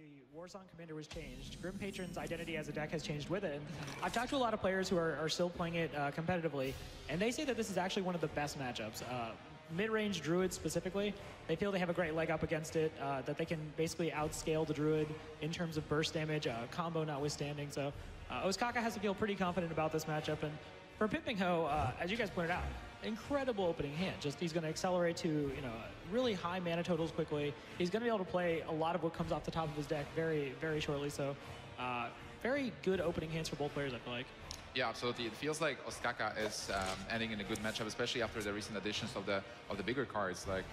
obviously Warsong Commander was changed. Grim Patron's identity as a deck has changed with it. And I've talked to a lot of players who are still playing it competitively, and they say that this is actually one of the best matchups. Mid-range Druid specifically, they feel they have a great leg up against it, that they can basically outscale the Druid in terms of burst damage, combo notwithstanding. So Ostaka has to feel pretty confident about this matchup. And for Pinpingho, as you guys pointed out, incredible opening hand. Just he's going to accelerate to really high mana totals quickly. He's going to be able to play a lot of what comes off the top of his deck very, very shortly. So very good opening hands for both players, I feel like. Yeah, absolutely. It feels like Ostaka is ending in a good matchup, especially after the recent additions of the bigger cards. Like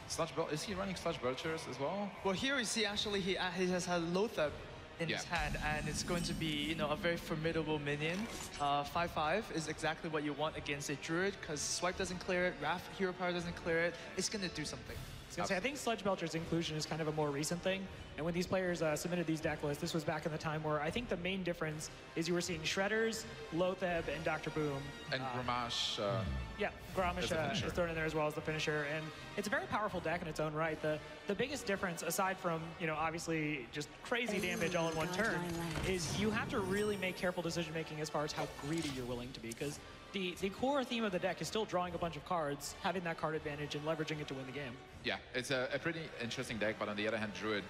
Sludge Belcher. Is he running Sludge Belchers as well? Well, here we see actually he has had Lothar in his hand, and it's going to be a very formidable minion. 5/5 is exactly what you want against a Druid, because Swipe doesn't clear it, Wrath Hero Power doesn't clear it. It's going to do something. I think Sludge Belcher's inclusion is kind of a more recent thing. And when these players submitted these deck lists, this was back in the time where I think the main difference is you were seeing Shredders, Lotheb, and Dr. Boom. And Grommash. Yeah, Grommash is thrown in there as well as the finisher. And it's a very powerful deck in its own right. The biggest difference, aside from, obviously just crazy damage all in one turn, is you have to really make careful decision making as far as how greedy you're willing to be. Because the core theme of the deck is still drawing a bunch of cards, having that card advantage, and leveraging it to win the game. Yeah, it's a pretty interesting deck, but on the other hand, Druid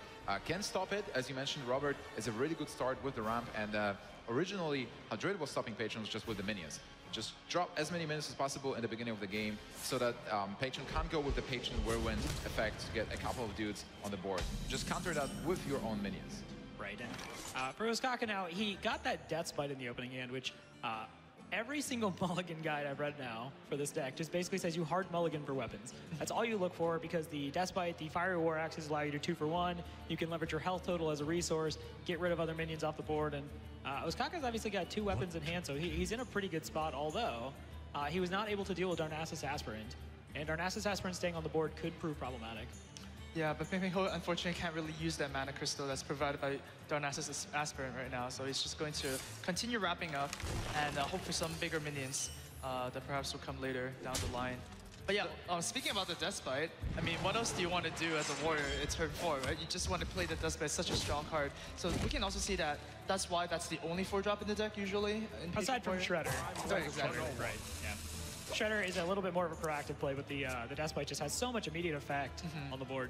can stop it. As you mentioned, Robert, is a really good start with the ramp, and originally, how Druid was stopping Patrons just with the minions. Just drop as many minions as possible in the beginning of the game, so that Patron can't go with the Patron Whirlwind effect to get a couple of dudes on the board. Just counter that with your own minions. Right, and for Ostaka now, he got that Death Bite in the opening hand, which every single mulligan guide I've read now for this deck just basically says you hard mulligan for weapons. That's all you look for, because the Death Bite, the Fiery War Axes allow you to 2-for-1. You can leverage your health total as a resource, get rid of other minions off the board, and Ostaka's obviously got 2 weapons in hand, so he's in a pretty good spot, although he was not able to deal with Darnassus Aspirant, and Darnassus Aspirant staying on the board could prove problematic. Yeah, but Pinpingho unfortunately can't really use that mana crystal that's provided by Darnassus Aspirant right now, so he's just going to continue wrapping up and hope for some bigger minions that perhaps will come later down the line. But yeah, speaking about the Death Bite, I mean, what else do you want to do as a warrior? It's turn 4, right? You just want to play the Death Bite, such a strong card. So we can also see that that's why that's the only 4-drop in the deck usually. Aside from Shredder. Right, exactly. Right, yeah. Shredder is a little bit more of a proactive play, but the Death Bite just has so much immediate effect on the board.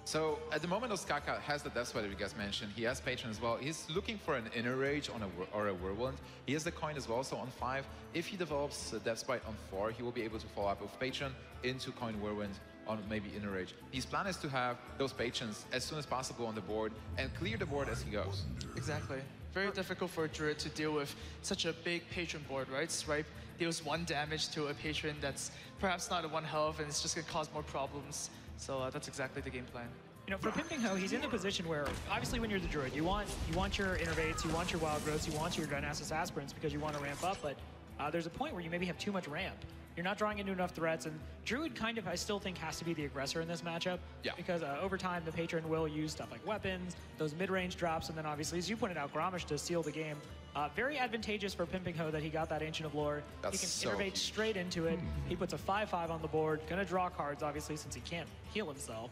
So at the moment, Ostaka has the Death Bite, you guys mentioned. He has Patron as well. He's looking for an Inner Rage or a Whirlwind. He has the coin as well, so on 5. If he develops a Death Bite on 4, he will be able to follow up with Patron into coin Whirlwind on maybe Inner Rage. His plan is to have those Patrons as soon as possible on the board and clear the board as he goes. Exactly. Very difficult for a Druid to deal with such a big Patron board, right? Swipe deals 1 damage to a Patron that's perhaps not at 1 health, and it's just going to cause more problems. So that's exactly the game plan. For Pinpingho, he's in the position where, obviously when you're the Druid, you want your Innervates, you want your Wild Growths, you want your Darnassus Aspirants because you want to ramp up, but there's a point where you maybe have too much ramp. You're not drawing into enough threats, and Druid kind of, I still think, has to be the aggressor in this matchup. Yeah. Because over time, the Patron will use stuff like weapons, those mid-range drops, and then obviously, as you pointed out, Grommash to seal the game. Very advantageous for Pinpingho that he got that Ancient of Lore. That's he can innervate straight into it. He puts a 5/5 on the board, gonna draw cards, obviously, since he can't heal himself.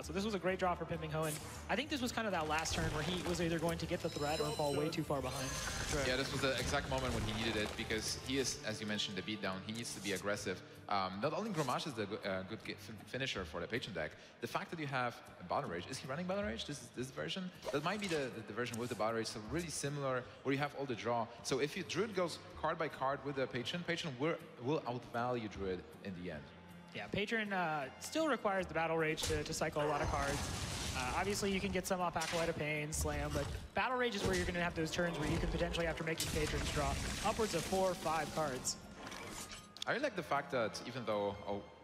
So this was a great draw for Pinpingho, and I think this was kind of that last turn where he was either going to get the threat or fall way too far behind. Right. Yeah, this was the exact moment when he needed it, because he is, as you mentioned, the beatdown. He needs to be aggressive. Not only Grommash is the good finisher for the Patron deck, the fact that you have a Battle Rage. Is he running Battle Rage, this version? That might be the version with the Battle Rage, so really similar, where you have all the draw. So if your Druid goes card by card with the Patron will outvalue Druid in the end. Yeah, Patron still requires the Battle Rage to cycle a lot of cards. Obviously, you can get some off Acolyte of Pain, Slam, but Battle Rage is where you're going to have those turns where you can potentially, after making Patrons, draw upwards of 4 or 5 cards. I really like the fact that even though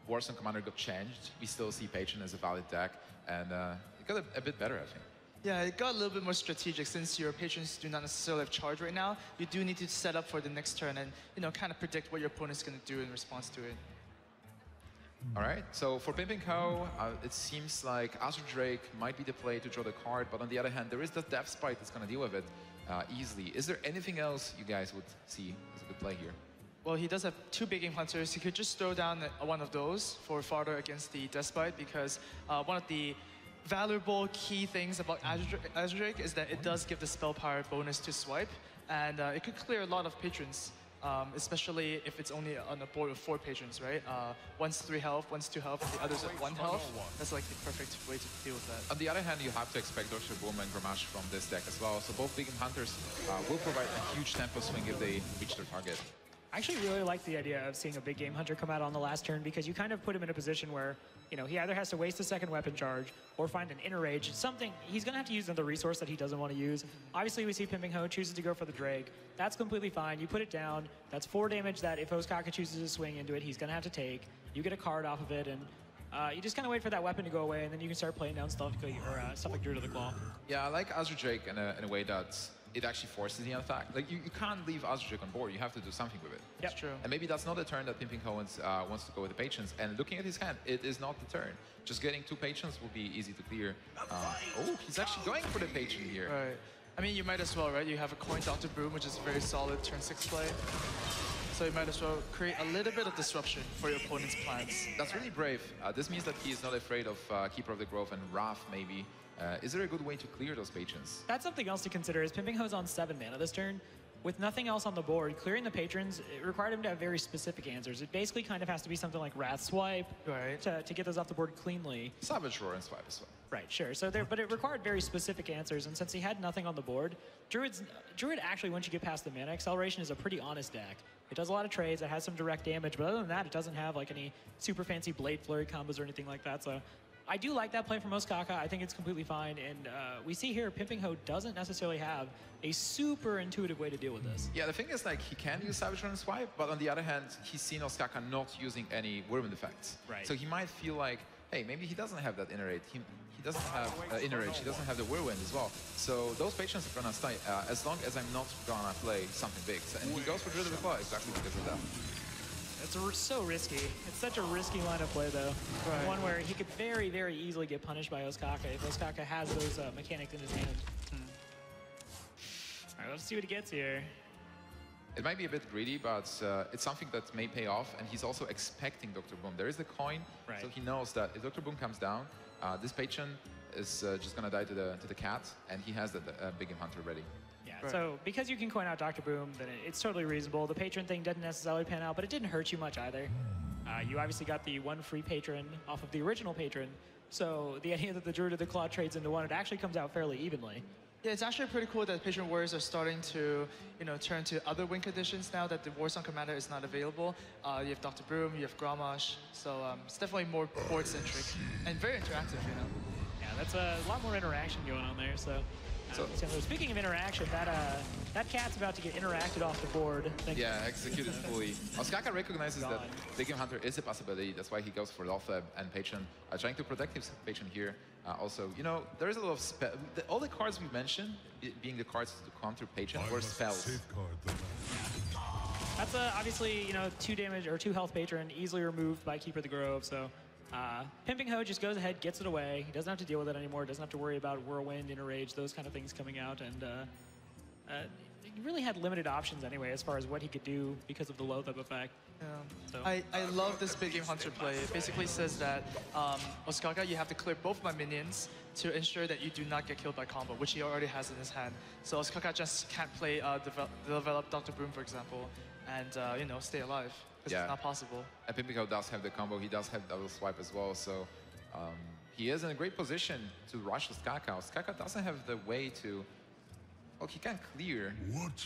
Warsong Commander got changed, we still see Patron as a valid deck, and it got a bit better, I think. Yeah, it got a little bit more strategic. Since your Patrons do not necessarily have charge right now, you do need to set up for the next turn and kind of predict what your opponent's going to do in response to it. All right, so for Pinpingho, it seems like Azure Drake might be the play to draw the card, but on the other hand, there is the Death Bite that's going to deal with it easily. Is there anything else you guys would see as a good play here? Well, he does have 2 Big Game Hunters. He could just throw down one of those for fodder against the Death Bite, because one of the valuable key things about Azure Drake is that it does give the spell power bonus to swipe, and it could clear a lot of patrons, especially if it's only on a board of 4 patrons, right? One's 3 health, one's 2 health, and the other's at 1 health. That's like the perfect way to deal with that. On the other hand, you have to expect Dr. Boom and Gramash from this deck as well. So both Big Hunters will provide a huge tempo swing if they reach their target. I actually really like the idea of seeing a big game hunter come out on the last turn because you kind of put him in a position where, you know, he either has to waste a second weapon charge or find an inner rage, something he's going to have to use another resource that he doesn't want to use. Obviously, we see Pinpingho chooses to go for the Drake. That's completely fine. You put it down. That's 4 damage that if Ostaka chooses to swing into it, he's going to have to take. You get a card off of it, and you just kind of wait for that weapon to go away, and then you can start playing down stuff like Druid of the Claw. Yeah, I like Azure Drake in a way that it actually forces the attack. Like, you can't leave Azure Drake on board. You have to do something with it. Yep. That's true. And maybe that's not the turn that Pinpingho wants to go with the Patrons. And looking at his hand, it is not the turn. Just getting 2 Patrons will be easy to clear. Oh, he's actually going for the Patron here. Right. I mean, you might as well, right? You have a coin Dr. Broom, which is very solid turn 6 play. So you might as well create a little bit of disruption for your opponent's plans. That's really brave. This means that he is not afraid of Keeper of the Grove and Wrath, maybe. Is there a good way to clear those Patrons? That's something else to consider. Is Pinpingho's on 7 mana this turn. With nothing else on the board, clearing the Patrons, it required him to have very specific answers. It basically kind of has to be something like Wrath Swipe right. to get those off the board cleanly. Savage Roar and Swipe as well. Right, sure. So but it required very specific answers, and since he had nothing on the board, Druid actually, once you get past the mana acceleration, is a pretty honest deck. It does a lot of trades, it has some direct damage, but other than that, it doesn't have like any super fancy Blade Flurry combos or anything like that. So I do like that play from Ostaka. I think it's completely fine, and we see here Pinpingho doesn't necessarily have a super intuitive way to deal with this. Yeah, the thing is, like, he can use Savage Roar and Swipe, but on the other hand, he's seen Ostaka not using any Whirlwind effects. Right. So he might feel like, hey, maybe he doesn't have that inner rage. He doesn't have inner rage. He doesn't have the Whirlwind as well. So those Patrons are gonna stay as long as I'm not gonna play something big. So, and he goes for Druid of the Claw exactly because of that. It's so risky. It's such a risky line of play, though. Right. One where he could very, very easily get punished by Ostaka if Ostaka has those mechanics in his hand. All right, let's see what he gets here. It might be a bit greedy, but it's something that may pay off, and he's also expecting Dr. Boom. There is the coin, right. So he knows that if Dr. Boom comes down, this Patron is just gonna die to the cat, and he has the Big Game Hunter ready. Yeah, right. So because you can coin out Dr. Boom, then it's totally reasonable. The Patron thing didn't necessarily pan out, but it didn't hurt you much either. You obviously got the 1 free Patron off of the original Patron, so the idea that the Druid of the Claw trades into 1, it actually comes out fairly evenly. Yeah, it's actually pretty cool that Patron Warriors are starting to, turn to other win conditions now that the Warsong Commander is not available. You have Dr. Broom, you have Gramash, so it's definitely more board-centric and very interactive, Yeah, that's a lot more interaction going on there, so speaking of interaction, that cat's about to get interacted off the board. Yeah, executed fully. Ostaka recognizes that Big Game Hunter is a possibility. That's why he goes for Lothab and Patron, trying to protect his Patron here. Also, there is a lot of all the cards we mentioned, being the cards to counter Patron, were spells. That's obviously 2 damage or 2 health Patron, easily removed by Keeper of the Grove. So Pinpingho just goes ahead, gets it away. He doesn't have to deal with it anymore. Doesn't have to worry about Whirlwind, Inner Rage, those kind of things coming out. And he really had limited options anyway as far as what he could do because of the Lothab effect. Yeah. So. I love this Big Game Hunter play. It basically says that Ostaka, you have to clear both my minions to ensure that you do not get killed by combo, which he already has in his hand. So Ostaka just can't play develop Dr. Broom, for example, and stay alive. Because it's not possible. And Pinpingho does have the combo. He does have double swipe as well. So he is in a great position to rush Ostaka. Ostaka doesn't have the way to... Well, he can clear,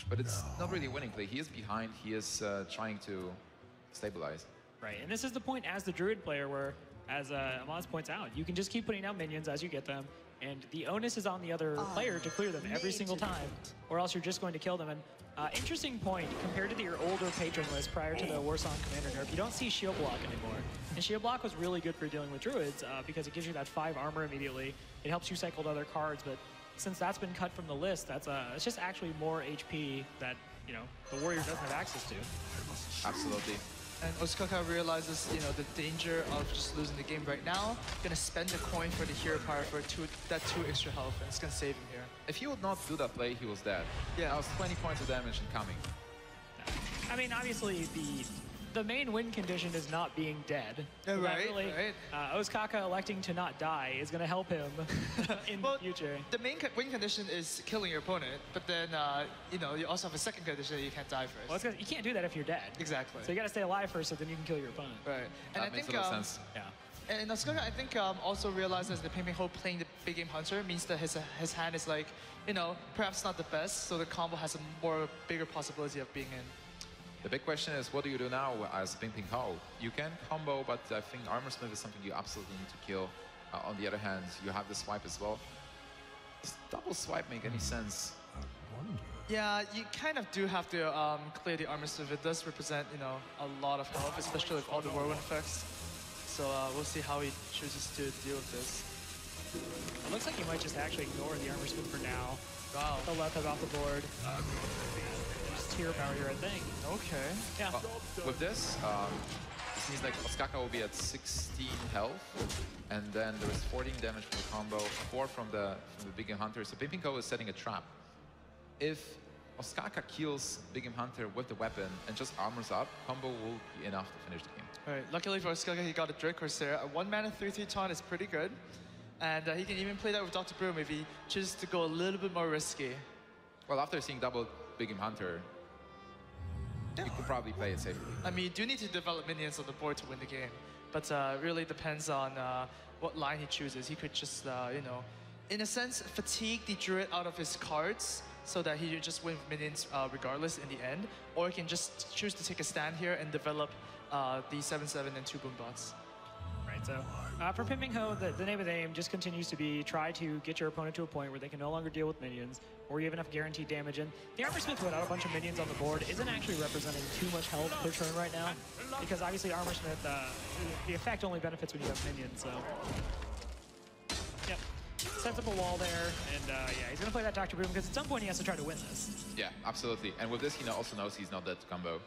but it's not really a winning play. He is behind. He is trying to stabilize. Right, and this is the point as the Druid player where, as Amaz points out, you can just keep putting out minions as you get them, and the onus is on the other player to clear them every single time, or else you're just going to kill them. And interesting point, compared to your older Patron list prior to the Warsong Commander nerf, you don't see Shield Block anymore. And Shield Block was really good for dealing with Druids because it gives you that 5 armor immediately. It helps you cycle to other cards, but since that's been cut from the list, it's just actually more HP that the Warrior doesn't have access to. Absolutely. And Ostaka realizes, the danger of just losing the game right now. Gonna spend the coin for the hero power for that 2 extra health, and it's gonna save him here. If he would not do that play, he was dead. Yeah, that was 20 points of damage incoming. I mean, obviously the main win condition is not being dead. So that Right, really, right. Ostaka electing to not die is going to help him in the future. The main win condition is killing your opponent, but then, you know, you also have a second condition that you can't die first. Well, it's 'cause you can't do that if you're dead. Exactly. So you got to stay alive first, so then you can kill your opponent. Right. And That I makes think, a lot of sense. Yeah. and Ostaka, I think, also realizes that Pinpingho playing the big game hunter means that his hand is like, you know, perhaps not the best, so the combo has a bigger possibility of being in. The big question is, what do you do now as Pinpingho? You can combo, but I think Armor Smith is something you absolutely need to kill. On the other hand, you have the swipe as well. Does double swipe make any sense? Yeah, you kind of do have to clear the armor smith. It does represent, you know, a lot of health, especially with all the whirlwind effects. So we'll see how he chooses to deal with this. It looks like he might just actually ignore the armor smith for now. Wow. The left is off the board. Just tier power here, I think. Okay. Yeah. Well, with this means like Ostaka will be at 16 health, and then there is 14 damage from the combo, 4 from the Big Game Hunter. So Pinpingho is setting a trap. If Ostaka kills Big Game Hunter with the weapon and just armors up, combo will be enough to finish the game. All right. Luckily for Ostaka, he got a Dread Corsair. A 1-mana 3/3 taunt is pretty good. And he can even play that with Dr. Broom if he chooses to go a little bit more risky. Well, after seeing double Big Game Hunter, you can probably play it safely. I mean, you do need to develop minions on the board to win the game. But really depends on what line he chooses. He could just, you know, in a sense, fatigue the Druid out of his cards so that he just win minions regardless in the end. Or he can just choose to take a stand here and develop the 7/7 and 2 boom bots. Right, so for Pinpingho, the name of the game just continues to be try to get your opponent to a point where they can no longer deal with minions, or you have enough guaranteed damage. And the Armor Smith without a bunch of minions on the board isn't actually representing too much health per turn right now, because obviously Armor Smith, the effect only benefits when you have minions, so. Yep, sets up a wall there, and yeah, he's gonna play that Dr. Boom, because at some point he has to try to win this. Yeah, absolutely. And with this, he also knows he's not dead to combo.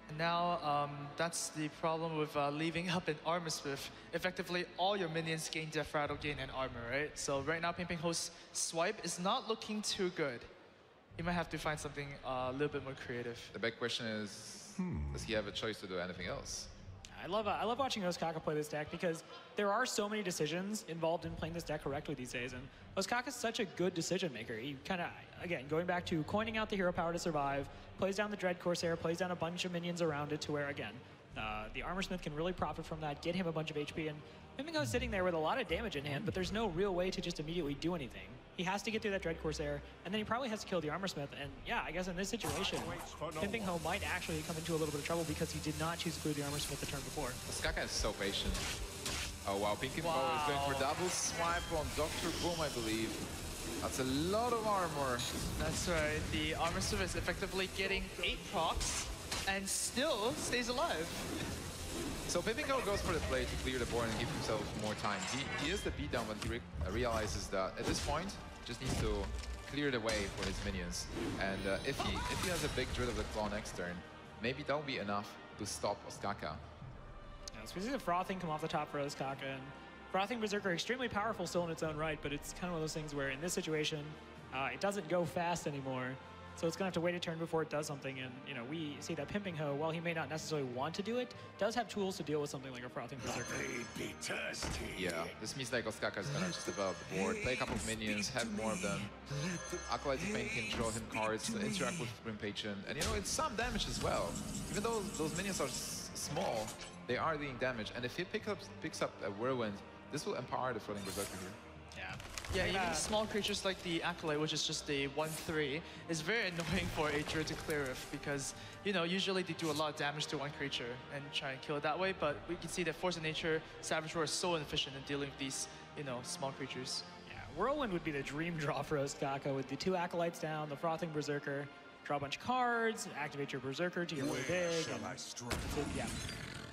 And now, that's the problem with leaving up an Armor Smith. Effectively, all your minions gain Death Rattle, gain and armor, right? So right now, Pinpingho's swipe is not looking too good. You might have to find something a little bit more creative. The big question is, does he have a choice to do anything else? I love watching Ostaka play this deck because there are so many decisions involved in playing this deck correctly these days, and Ostaka's such a good decision maker. He kind of, again, going back to coining out the hero power to survive, plays down the Dread Corsair, plays down a bunch of minions around it to where, again, the Armor Smith can really profit from that, get him a bunch of HP, and Pinpingho's sitting there with a lot of damage in hand, but there's no real way to just immediately do anything. He has to get through that Dread Corsair, and then he probably has to kill the Armor Smith, and yeah, I guess in this situation, Pinpingho might actually come into a little bit of trouble because he did not choose to clear the Armor Smith the turn before. Ostaka is so patient. Oh wow, Pinpingho is going for double swipe on Dr. Boom, I believe. That's a lot of armor. That's right. The Armor Smith is effectively getting 8 procs and still stays alive. So Pinpingho goes for the play to clear the board and give himself more time. He is the beatdown when he realizes that at this point, just needs to clear the way for his minions. And if he has a big Druid of the Claw next turn, maybe that'll be enough to stop Ostaka. Yeah, so we see the Frothing come off the top for Ostaka, and Frothing Berserker extremely powerful still in its own right, but it's kind of one of those things where in this situation, it doesn't go fast anymore. So it's gonna have to wait a turn before it does something, and you know, we see that Pinpingho, while he may not necessarily want to do it, does have tools to deal with something like a Frothing Berserker. Yeah, this means like Ostaka is gonna just develop the board, play a couple of minions, have more of them. Acolyte of Pain can draw him cards, interact with Grim Patron, and you know, it's some damage as well. Even though those minions are small, they are dealing damage, and if he picks up a Whirlwind, this will empower the Floating Berserker here. Yeah, even small creatures like the Acolyte, which is just a 1/3, is very annoying for a Druid to clear with because, you know, usually they do a lot of damage to one creature and try and kill it that way, but we can see that Force of Nature, Savage Roar is so inefficient in dealing with these, you know, small creatures. Yeah, Whirlwind would be the dream draw for Ostaka with the 2 Acolytes down, the Frothing Berserker, draw a bunch of cards, activate your Berserker to get really big. And yeah.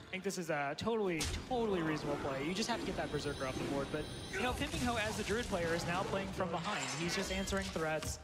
I think this is a totally reasonable play. You just have to get that Berserker off the board. But, you know, Pinpingho, as the Druid player, is now playing from behind. He's just answering threats,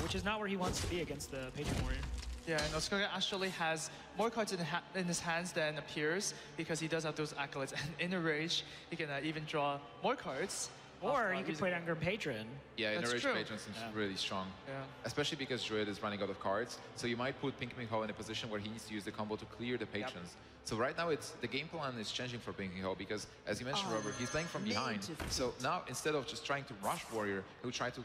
which is not where he wants to be against the Patron Warrior. Yeah, and Ostaka actually has more cards in his hands than appears because he does have those Acolytes. And in a rage, he can even draw more cards. Or you could play down Grim Patron. Yeah, That's Inner Rage true. Patron seems really strong. Yeah. Especially because Druid is running out of cards. So you might put Pinpingho in a position where he needs to use the combo to clear the patrons. So right now the game plan is changing for Pinpingho because, as you mentioned, Robert, he's playing from behind. So now instead of just trying to rush Warrior, he'll try to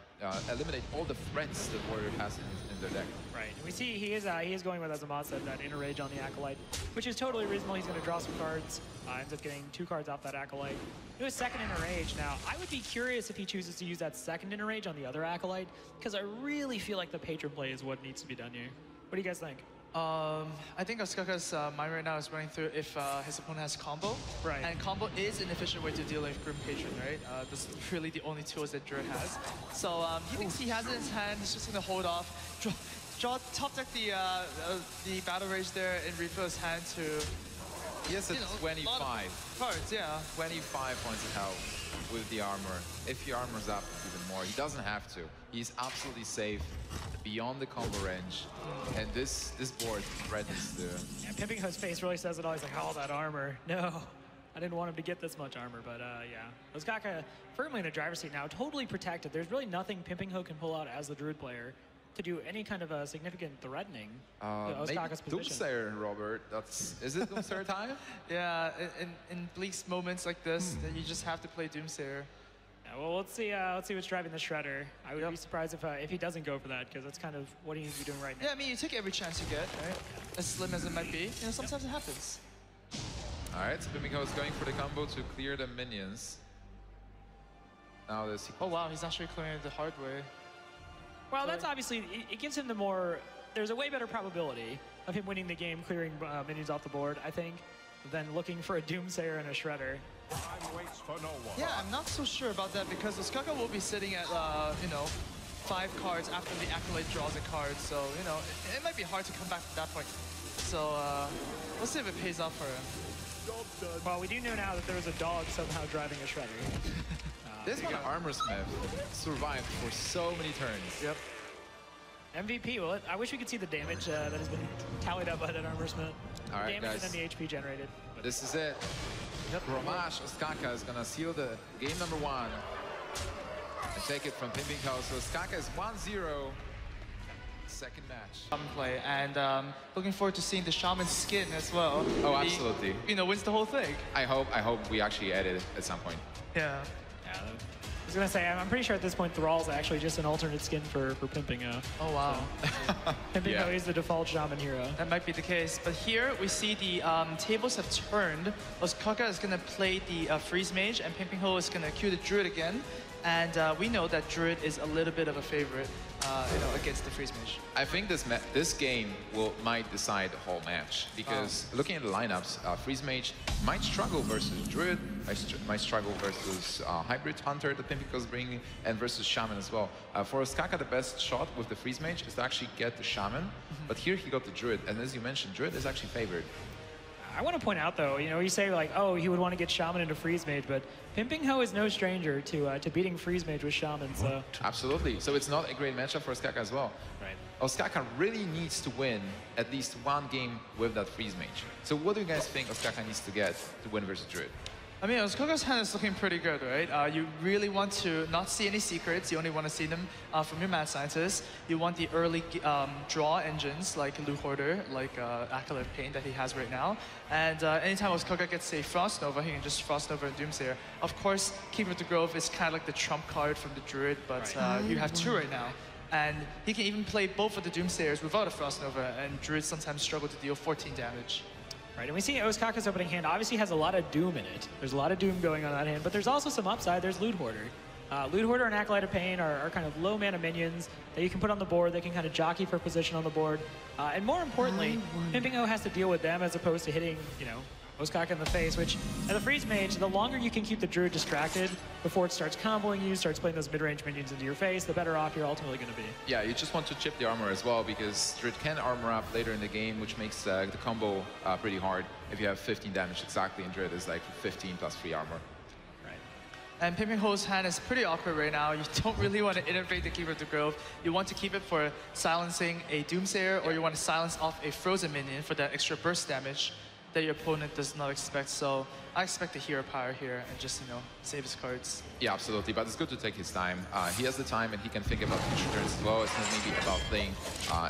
eliminate all the threats that Warrior has in their deck. Right. We see he is going with, as Ahmad said, that Inner Rage on the Acolyte, which is totally reasonable. He's going to draw some cards. Ends up getting 2 cards off that Acolyte. Do a second Inner Rage. Now, I would be curious if he chooses to use that second Inner Rage on the other Acolyte, because I really feel like the Patron play is what needs to be done here. What do you guys think? I think Ostaka's mind right now is running through if his opponent has combo. Right. And combo is an efficient way to deal with Grim Patron, right? This is really the only tools that Druid has. So he thinks he has it in his hand. He's just going to hold off. Top deck the Battle Rage there and refill his hand to... Yes, it's 25. Cards, yeah. 25 points of health with the armor. If he armors up even more, he doesn't have to. He's absolutely safe beyond the combo range. And this board threatens the... Yeah, Pinpingho's face really says it all. He's like, oh, that armor. No, I didn't want him to get this much armor, but yeah. Ostaka firmly in the driver's seat now, totally protected. There's really nothing Pinpingho can pull out as the Druid player to do any kind of significant threatening to Ostaka's position. Doomsayer, Robert. Is it Doomsayer time? Yeah, in Bleak's moments like this, then you just have to play Doomsayer. Yeah, well, let's see what's driving the Shredder. I would be surprised if he doesn't go for that, because that's kind of what he needs to be doing right now. Yeah, I mean, you take every chance you get, right? As slim as it might be. You know, sometimes it happens. All right, so Pinpingho is going for the combo to clear the minions. Now this. Oh wow, he's actually clearing it the hard way. Well, that's obviously, it gives him the more, there's a way better probability of him winning the game, clearing minions off the board, I think, than looking for a Doomsayer and a Shredder. Yeah, I'm not so sure about that because Ostaka will be sitting at, you know, 5 cards after the Acolyte draws a card, so, you know, it might be hard to come back to that point. So, we'll see if it pays off for him. Well, we do know now that there was a dog somehow driving a Shredder. This one, Armorsmith, survived for so many turns. Yep. MVP, well, I wish we could see the damage that has been tallied up by that Armorsmith. All right, damage guys. and then the HP generated. But this is it. Grommash Ostaka is going to seal the game number 1 and take it from Pinpingho. So Ostaka is 1-0. Second match. Shaman play, and looking forward to seeing the Shaman skin as well. Oh, absolutely. You know, wins the whole thing. I hope we actually edit it at some point. Yeah. I was going to say, I'm pretty sure at this point Thrall's actually just an alternate skin for Pinpingho. Oh, wow. So, Pinpingho is the default Shaman hero. That might be the case. But here we see the tables have turned. Ostaka is going to play the Freeze Mage, and Pinpingho is going to queue the Druid again. And we know that Druid is a little bit of a favorite, you know, against the Freeze Mage. I think this game might decide the whole match because looking at the lineups, Freeze Mage might struggle versus Druid, might struggle versus Hybrid Hunter that Pinpingho's bringing, and versus Shaman as well. For Ostaka, the best shot with the Freeze Mage is to actually get the Shaman, but here he got the Druid, and as you mentioned, Druid is actually favored. I want to point out, though, you know, you say, like, oh, he would want to get Shaman into Freeze Mage, but Pinpingho is no stranger to beating Freeze Mage with Shaman, so... Absolutely. So it's not a great matchup for Ostaka as well. Right. Ostaka really needs to win at least 1 game with that Freeze Mage. So what do you guys think Ostaka needs to get to win versus Druid? I mean, Ostaka's hand is looking pretty good, right? You really want to not see any secrets. You only want to see them from your Mad Scientist. You want the early draw engines like Loot Hoarder, like Acolyte Pain that he has right now. And anytime Ostaka gets a Frost Nova, he can just Frost Nova and Doomsayer. Of course, Keeper of the Grove is kind of like the trump card from the Druid, but you have 2 right now. And he can even play both of the Doomsayers without a Frost Nova, and Druids sometimes struggle to deal 14 damage. Right, and we see Ostaka's opening hand obviously has a lot of Doom in it. There's a lot of Doom going on that hand, but there's also some upside. There's Loot Hoarder. Loot Hoarder and Acolyte of Pain are kind of low mana minions that you can put on the board. They can kind of jockey for position on the board. And more importantly, Pinpingho has to deal with them as opposed to hitting, you know, Ostaka in the face, which, as a Freeze Mage, the longer you can keep the Druid distracted before it starts comboing you, starts playing those mid-range minions into your face, the better off you're ultimately going to be. Yeah, you just want to chip the armor as well because Druid can armor up later in the game, which makes the combo pretty hard if you have 15 damage exactly, and Druid is like 15 plus 3 armor. Right. And Pinpingho's hand is pretty awkward right now. You don't really want to innovate the Keeper of the Grove. You want to keep it for silencing a Doomsayer, or you want to silence off a Frozen minion for that extra burst damage. that your opponent does not expect. So I expect a hero power here and just, save his cards. Yeah, absolutely. But it's good to take his time. He has the time and he can think about future turns as well. It's not maybe about playing,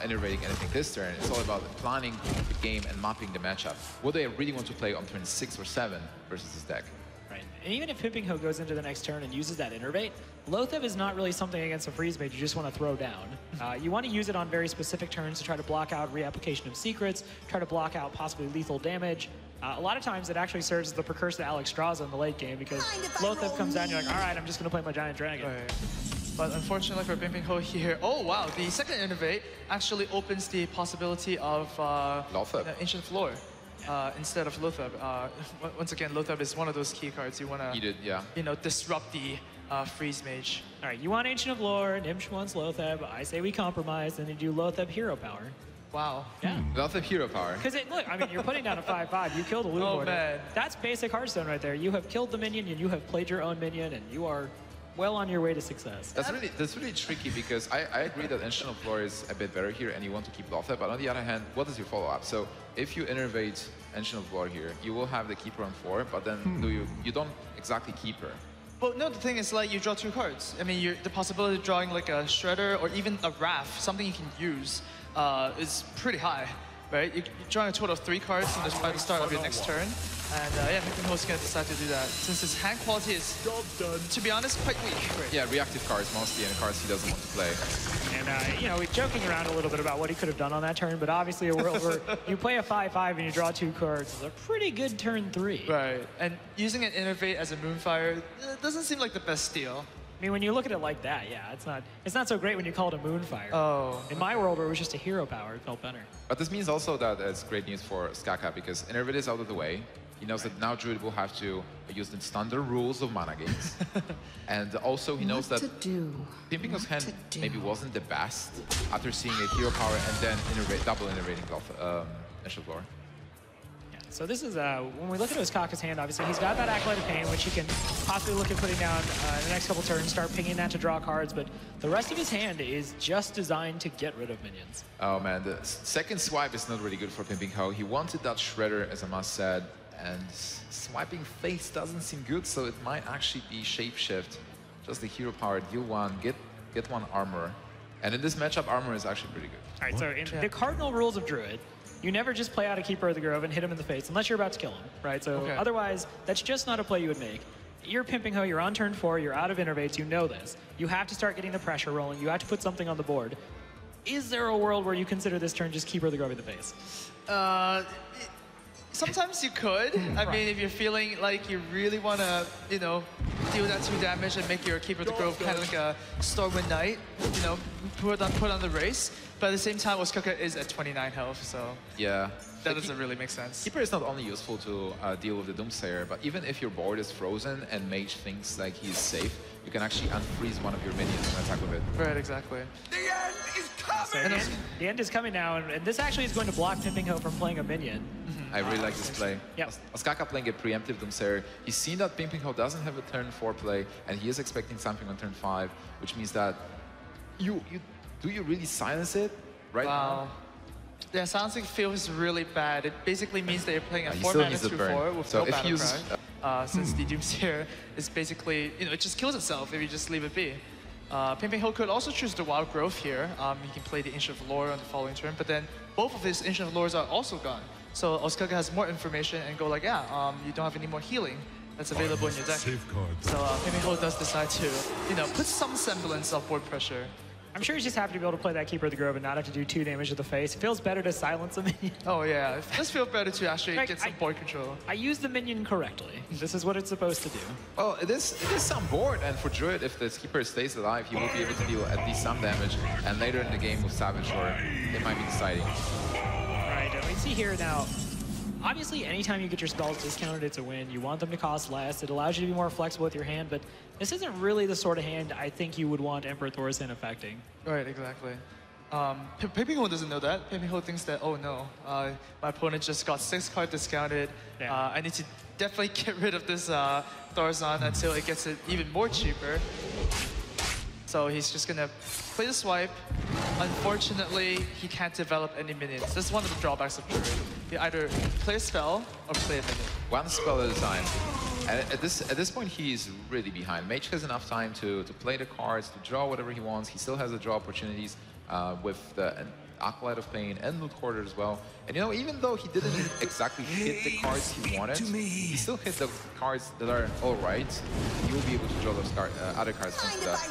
innovating anything this turn. It's all about planning the game and mapping the matchup. What do I really want to play on turn 6 or 7 versus his deck? Right. And even if Pinpingho goes into the next turn and uses that innervate, Loatheb is not really something against a freeze mage you just want to throw down. You want to use it on very specific turns to try to block out reapplication of secrets, try to block out possibly lethal damage. A lot of times it actually serves as the precursor to Alex Straza in the late game because Loatheb comes down and you're like, all right, I'm just going to play my Giant Dragon. Right. But unfortunately for Pinpingho here, oh wow, the second innervate actually opens the possibility of Ancient Floor. Instead of Loatheb. Once again, Loatheb is one of those key cards you want to, disrupt the freeze mage. All right, you want Ancient of Lore, Nimsh wants Loatheb. I say we compromise, and then you do Loatheb hero power. Wow. Yeah. Loatheb hero power. Because look, I mean, you're putting down a 5/5. You killed a loot Oh man. That's basic Hearthstone right there. You have killed the minion, and you have played your own minion, and you are well on your way to success. That's really tricky because I agree that Ancient of Lore is a bit better here and you want to keep Loatheb, but on the other hand, what is your follow-up? So if you innervate Ancient of Lore here, you will have the Keeper on 4, but then you don't exactly keep her. Well, no, the thing is, like, you draw 2 cards. I mean, the possibility of drawing like a Shredder or even a Wrath, something you can use, is pretty high, right? You're drawing a total of 3 cards by the start of your next turn. And yeah, Pinpingho's going to decide to do that. Since his hand quality is, to be honest, quite weak. Right? Yeah, reactive cards mostly, and cards he doesn't want to play. And, we're joking around a little bit about what he could have done on that turn, but obviously a world where you play a 5/5 and you draw 2 cards is a pretty good turn 3. Right, and using an Innervate as a Moonfire doesn't seem like the best deal. I mean, when you look at it like that, yeah, it's not so great when you call it a Moonfire. Oh. In my world, where it was just a hero power, it felt better. But this means also that it's great news for Ostaka because Innervate is out of the way. He knows that now Druid will have to use the standard rules of mana games. And also he knows that Pinpingho's hand maybe wasn't the best after seeing a hero power and then double innervating Ancient Lore. Yeah, so this is, when we look at Ostaka's hand, obviously he's got that Acolyte of Pain, which he can possibly look at putting down in the next couple turns, start pinging that to draw cards, but the rest of his hand is just designed to get rid of minions. Oh man, the second swipe is not really good for Pinpingho. He wanted that Shredder, as Amas said, and swiping face doesn't seem good, so it might actually be Shapeshift. Just the hero power, deal 1, get 1 armor. And in this matchup, armor is actually pretty good. All right, so in the cardinal rules of Druid, you never just play out a Keeper of the Grove and hit him in the face, unless you're about to kill him, right? So otherwise, that's just not a play you would make. You're Pinpingho, you're on turn 4, you're out of Innervates, you know this. You have to start getting the pressure rolling, you have to put something on the board. Is there a world where you consider this turn just Keeper of the Grove in the face? Sometimes you could. I mean, if you're feeling like you really want to, deal that 2 damage and make your Keeper of the Grove kind of like a Stormwind Knight, put on the race. But at the same time, Ostaka is at 29 health, so yeah, that doesn't really make sense. Keeper is not only useful to deal with the Doomsayer, but even if your board is frozen and Mage thinks like he's safe, you can actually unfreeze one of your minions and attack with it. Right, exactly. The end is coming! So the end is coming now, and this actually is going to block Pinpingho from playing a minion. I really like this play. Yep. Ostaka playing a preemptive Doomsayer. He's seen that Pinpingho doesn't have a turn 4 play, and he is expecting something on turn 5, which means that do you really silence it right now? Yeah, silencing feels really bad. It basically means that you're playing a 4-mana 2/4 with no battle cry. Since the Doomsayer is basically, it just kills itself if you just leave it be. Pinpingho could also choose the Wild Growth here. He can play the Ancient of Lore on the following turn, but then both of his Ancient of Lores are also gone. So Ostaka has more information and go like, you don't have any more healing that's available in your deck. So Pinpingho does decide to, put some semblance of board pressure. I'm sure he's just happy to be able to play that Keeper of the Grove and not have to do 2 damage to the face. It feels better to silence a minion. Oh yeah, it does feel better to actually get some board control. I used the minion correctly. This is what it's supposed to do. Well, it is some board, and for Druid, if this Keeper stays alive, he will be able to deal at least some damage, and later in the game with Savage Lore, it might be deciding. All right, we see here now, obviously anytime you get your spells discounted, it's a win. You want them to cost less. It allows you to be more flexible with your hand, but this isn't really the sort of hand I think you would want Emperor Thorson affecting. Right, exactly. Pinpingho doesn't know that. Pinpingho thinks that, oh no, my opponent just got 6 card discounted. Yeah. I need to definitely get rid of this Thorazon until it gets it even more cheaper. So he's just gonna play the swipe. Unfortunately, he can't develop any minions. That's one of the drawbacks of Druid. You either play a spell or play a minion. One spell at a time. And at this point, he's really behind. Mage has enough time to play the cards, to draw whatever he wants. He still has the draw opportunities with the Acolyte of Pain and Loot Hoarder as well. And you know, even though he didn't exactly hit the cards he wanted, he still hit the cards that are all right. He will be able to draw those other cards thanks to that.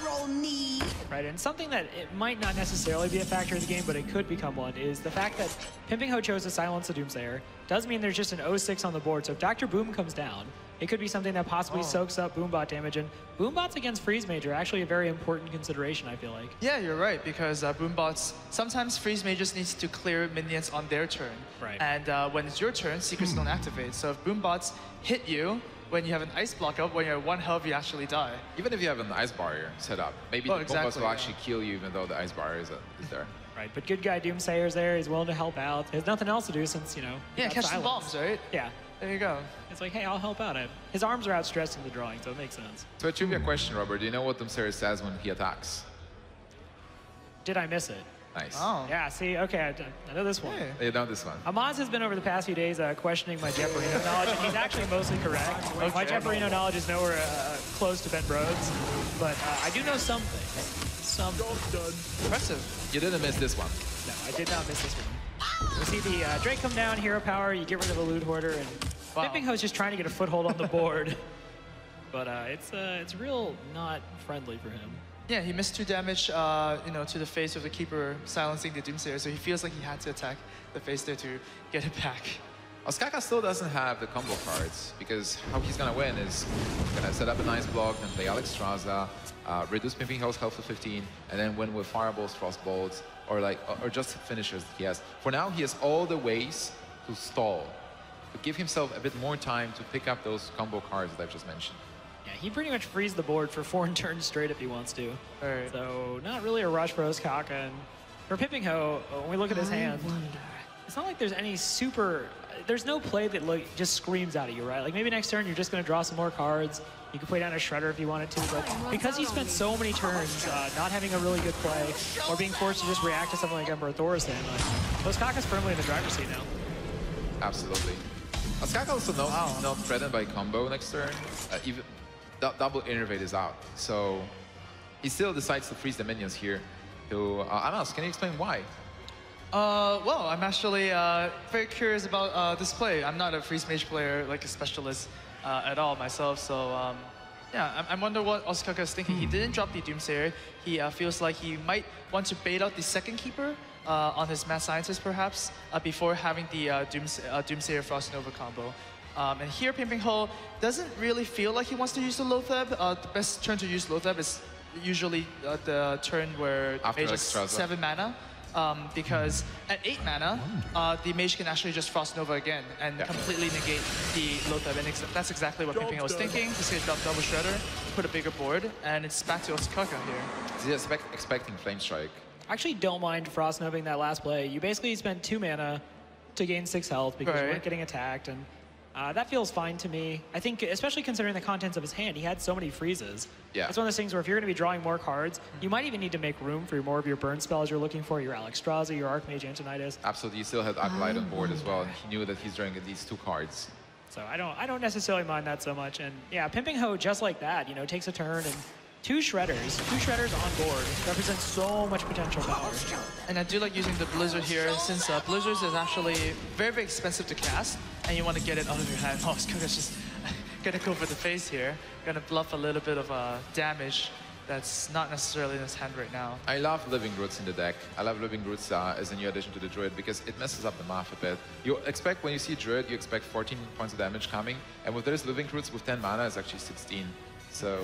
Right, and something that it might not necessarily be a factor in the game, but it could become one, is the fact that Pinpingho chose to silence the Doomsayer. Does mean there's just an 0-6 on the board, so if Dr. Boom comes down, it could be something that possibly soaks up Boombot damage, and Boombots against Freeze Mage are actually a very important consideration, I feel like. Yeah, you're right, because Boombots, sometimes Freeze Mages needs to clear minions on their turn. Right. And when it's your turn, Secrets don't activate. So if Boombots hit you, when you have an ice block up, when you're at 1 health, you actually die. Even if you have an ice barrier set up, maybe the Boombots will actually kill you even though the ice barrier is there. Right, but good guy Doomsayer's there, he's willing to help out. There's nothing else to do since, you know, yeah, catch the bombs, right? Yeah. There you go. It's like, hey, I'll help out. His arms are outstretched in the drawing, so it makes sense. So a trivia question, Robert. Do you know what Doomsayer says when he attacks? Did I miss it? Nice. Oh. Yeah, see, okay, I know this one. Hey. You know this one. Amaz has been over the past few days questioning my Jeoparino knowledge, and he's actually mostly correct. Okay. My Jeoparino knowledge is nowhere close to Ben Brode's, but I do know something. Impressive. You didn't miss this one. No, I did not miss this one. We see the Drake come down, hero power, you get rid of the Loot Hoarder, and Pinpingho's just trying to get a foothold on the board. But it's real not friendly for him. Yeah, he missed 2 damage, you know, to the face of the Keeper silencing the Doomsayer, so he feels like he had to attack the face there to get it back. Ostaka still doesn't have the combo cards, because how he's gonna win is gonna set up a nice block, then play Alexstrasza, reduce Pinpingho's health to 15, and then win with Fireballs, Frostbolts, or just finishers that he has. For now, he has all the ways to stall, to give himself a bit more time to pick up those combo cards that I've just mentioned. Yeah, he pretty much frees the board for 4 turns straight if he wants to. Right. So not really a rush for Ostaka. And for Pinpingho, when we look at his hand, it's not like there's any super... There's no play that just screams out at you, right? Like maybe next turn you're just going to draw some more cards. You can play down a Shredder if you wanted to, but because he spent so many turns not having a really good play or being forced to just react to something like Emperor Thor's hand, Ostaka's firmly in the driver's seat now. Absolutely. Ostaka also not threatened by combo next turn. Even double Innervate is out, so he still decides to freeze the minions here. Anas, can you explain why? Well, I'm actually very curious about this play. I'm not a Freeze Mage player, like a specialist at all myself, so yeah, I wonder what Ostaka is thinking. He didn't drop the Doomsayer. He feels like he might want to bait out the second Keeper on his Mad Scientist, perhaps, before having the Doomsayer Frost Nova combo. And here, Pinpingho doesn't really feel like he wants to use the Loatheb. The best turn to use Loatheb is usually the turn where after Mage has 7 mana. Because at 8 mana, the Mage can actually just Frost Nova again and completely negate the Loatheb. And that's exactly what Pinpingho was thinking. He's going to drop double Shredder, put a bigger board, and it's back to Ostaka here. Is he expecting Flame Strike? I actually don't mind Frost Noving that last play. You basically spend 2 mana to gain 6 health because you weren't getting attacked, and that feels fine to me. I think, especially considering the contents of his hand, he had so many freezes. Yeah. It's one of those things where if you're going to be drawing more cards, you might even need to make room for more of your burn spells you're looking for, your Alexstrasza, your Archmage Antonidas. Absolutely, you still had Acolyte on board as well. He knew that he's drawing these 2 cards. So I don't necessarily mind that so much. And yeah, Pinpingho, just like that, you know, takes a turn and 2 Shredders on board represents so much potential power. And I do like using the Blizzard here, since Blizzards is actually very, very expensive to cast, and you want to get it out of your hand. Oh, Ostaka's just gonna go for the face here, gonna bluff a little bit of damage that's not necessarily in his hand right now. I love Living Roots in the deck. I love Living Roots as a new addition to the Druid because it messes up the math a bit. You expect, when you see Druid, you expect 14 points of damage coming, and with this Living Roots with 10 mana, it's actually 16. So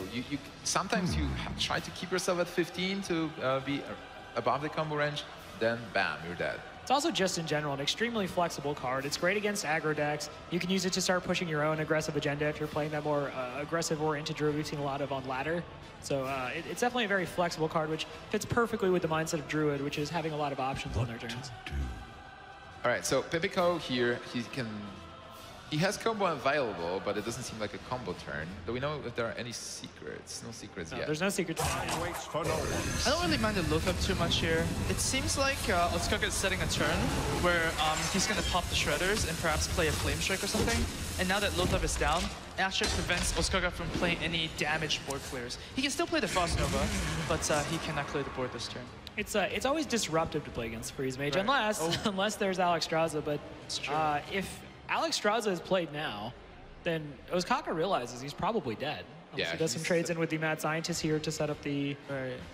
sometimes you try to keep yourself at 15 to be above the combo range, then bam, you're dead. It's also just in general an extremely flexible card. It's great against aggro decks. You can use it to start pushing your own aggressive agenda if you're playing that more aggressive oriented Druid we've seen a lot of on ladder. So it's definitely a very flexible card, which fits perfectly with the mindset of Druid, which is having a lot of options on their turns. All right, so Pinpingho here, he can He has combo available, but it doesn't seem like a combo turn. Do we know if there are any secrets? No secrets yet. There's no secrets. I don't really mind the look up too much here. It seems like Ostaka is setting a turn where he's going to pop the Shredders and perhaps play a Flame Strike or something. And now that Lothar is down, it actually prevents Ostaka from playing any damage board clears. He can still play the Frost Nova, but he cannot clear the board this turn. It's always disruptive to play against Freeze Mage, Right. unless there's Alex Straza. But if Alex Straza is played now, then Ostaka realizes he's probably dead. Yeah, he does some trades in with the Mad Scientist here to set up the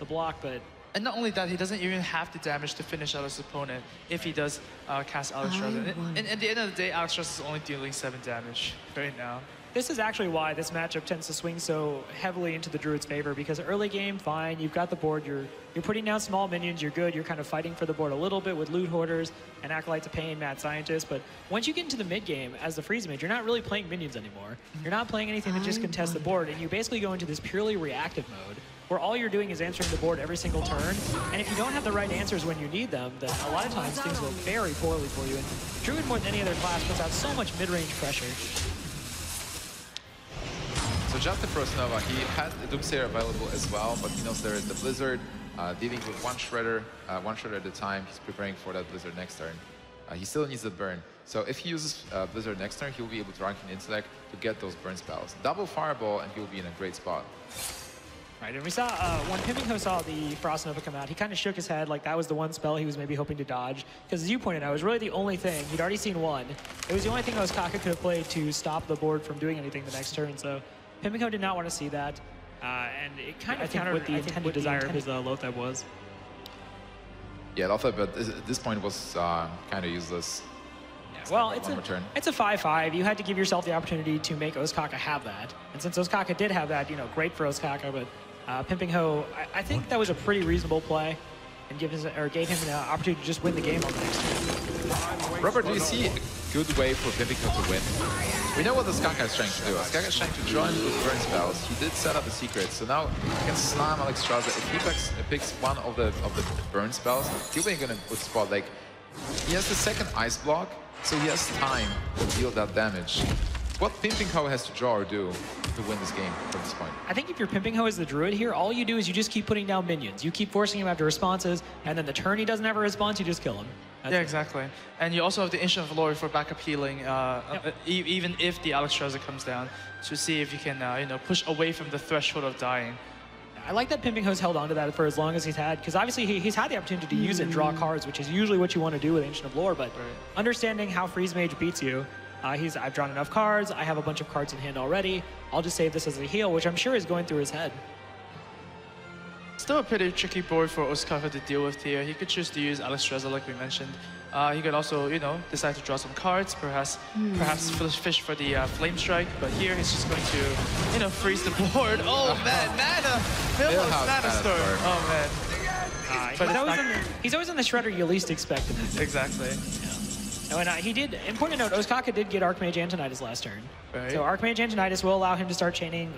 block, but... And not only that, he doesn't even have the damage to finish out his opponent if he does cast Alex Straza. And at the end of the day, Alex Straza is only dealing 7 damage right now. This is actually why this matchup tends to swing so heavily into the Druid's favor, because early game, fine, you've got the board, you're putting down small minions, you're good, you're kind of fighting for the board a little bit with Loot Hoarders and Acolyte to Pain, Mad Scientist, but once you get into the mid game as the Freeze Mage, you're not really playing minions anymore. You're not playing anything that just contests the board, and you basically go into this purely reactive mode, where all you're doing is answering the board every single turn, and if you don't have the right answers when you need them, then a lot of times things go very poorly for you, and Druid more than any other class puts out so much mid-range pressure. So just the Frost Nova, he had the Doomsayer available as well, but he knows there is the Blizzard, dealing with one shredder at a time. He's preparing for that Blizzard next turn. He still needs the burn. So if he uses Blizzard next turn, he'll be able to rank in Intellect to get those burn spells. Double Fireball, and he'll be in a great spot. Right, and we saw, when Pinpingho saw the Frost Nova come out, he kind of shook his head like that was the one spell he was maybe hoping to dodge. Because as you pointed out, it was really the only thing. He'd already seen one. It was the only thing Ostaka could have played to stop the board from doing anything the next turn. So Pinpingho did not want to see that. And it kind of countered what the intended desire of his Lothar was. Yeah, Lothar, but at this point was kind of useless. Well, it's a 5-5. You had to give yourself the opportunity to make Ostaka have that. And since Ostaka did have that, you know, great for Ostaka, but Pinpingho, I think that was a pretty reasonable play and gave him an opportunity to just win the game on the next turn. Robert, do you see a good way for Pinpingho to win? We know what Ostaka is trying to do. Ostaka is trying to draw in with burn spells. He did set up a secret, so now he can slam Alex Straza. If he picks one of the burn spells, he'll be in a good spot. Like, he has the second ice block, so he has time to deal that damage. What Pinpingho has to draw or do to win this game from this point? I think if you're Pinpingho as the Druid here, all you do is you just keep putting down minions. You keep forcing him after responses, and then the turn he doesn't have a response, you just kill him. Yeah, exactly. And you also have the Ancient of Glory for backup healing, even if the Alex Straza comes down, to see if you can, you know, push away from the threshold of dying. I like that Pinpingho's held on to that for as long as he's had, because obviously he's had the opportunity to use it and draw cards, which is usually what you want to do with Ancient of Lore, but understanding how Freeze Mage beats you, I've drawn enough cards, I have a bunch of cards in hand already, I'll just save this as a heal, which I'm sure is going through his head. Still a pretty tricky board for Ostaka to deal with here. He could choose to use Alex Straza like we mentioned. He could also, you know, decide to draw some cards, perhaps fish for the Flame Strike, but here he's just going to, you know, freeze the board. Oh man, Mana! Millhouse Mana Storm. Oh man. But he's always in the Shredder you least expect him. Exactly. And he did, important to note, Ostaka did get Archmage Antonidas last turn. Right. So Archmage Antonidas will allow him to start chaining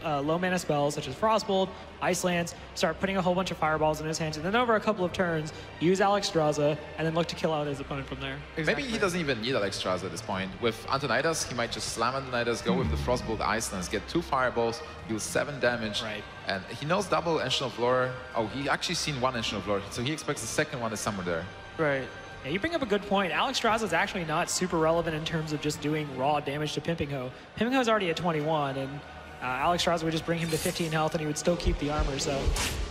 low mana spells such as Frostbolt, Ice Lance, start putting a whole bunch of fireballs in his hands, and then over a couple of turns, use Alex Straza, and then look to kill out his opponent from there. Exactly. Maybe he doesn't even need Alex Straza at this point. With Antonidas, he might just slam Antonidas, go with the Frostbolt Ice Lance, get 2 fireballs, deal 7 damage, and he knows double Ancient of Lore. Oh, he actually seen 1 Ancient of Lore, so he expects the second one is somewhere there. Right. Yeah, you bring up a good point. Alex Straza is actually not super relevant in terms of just doing raw damage to Pinpingho. Pinpingho's already at 21, and Alex Straza would just bring him to 15 health, and he would still keep the armor, so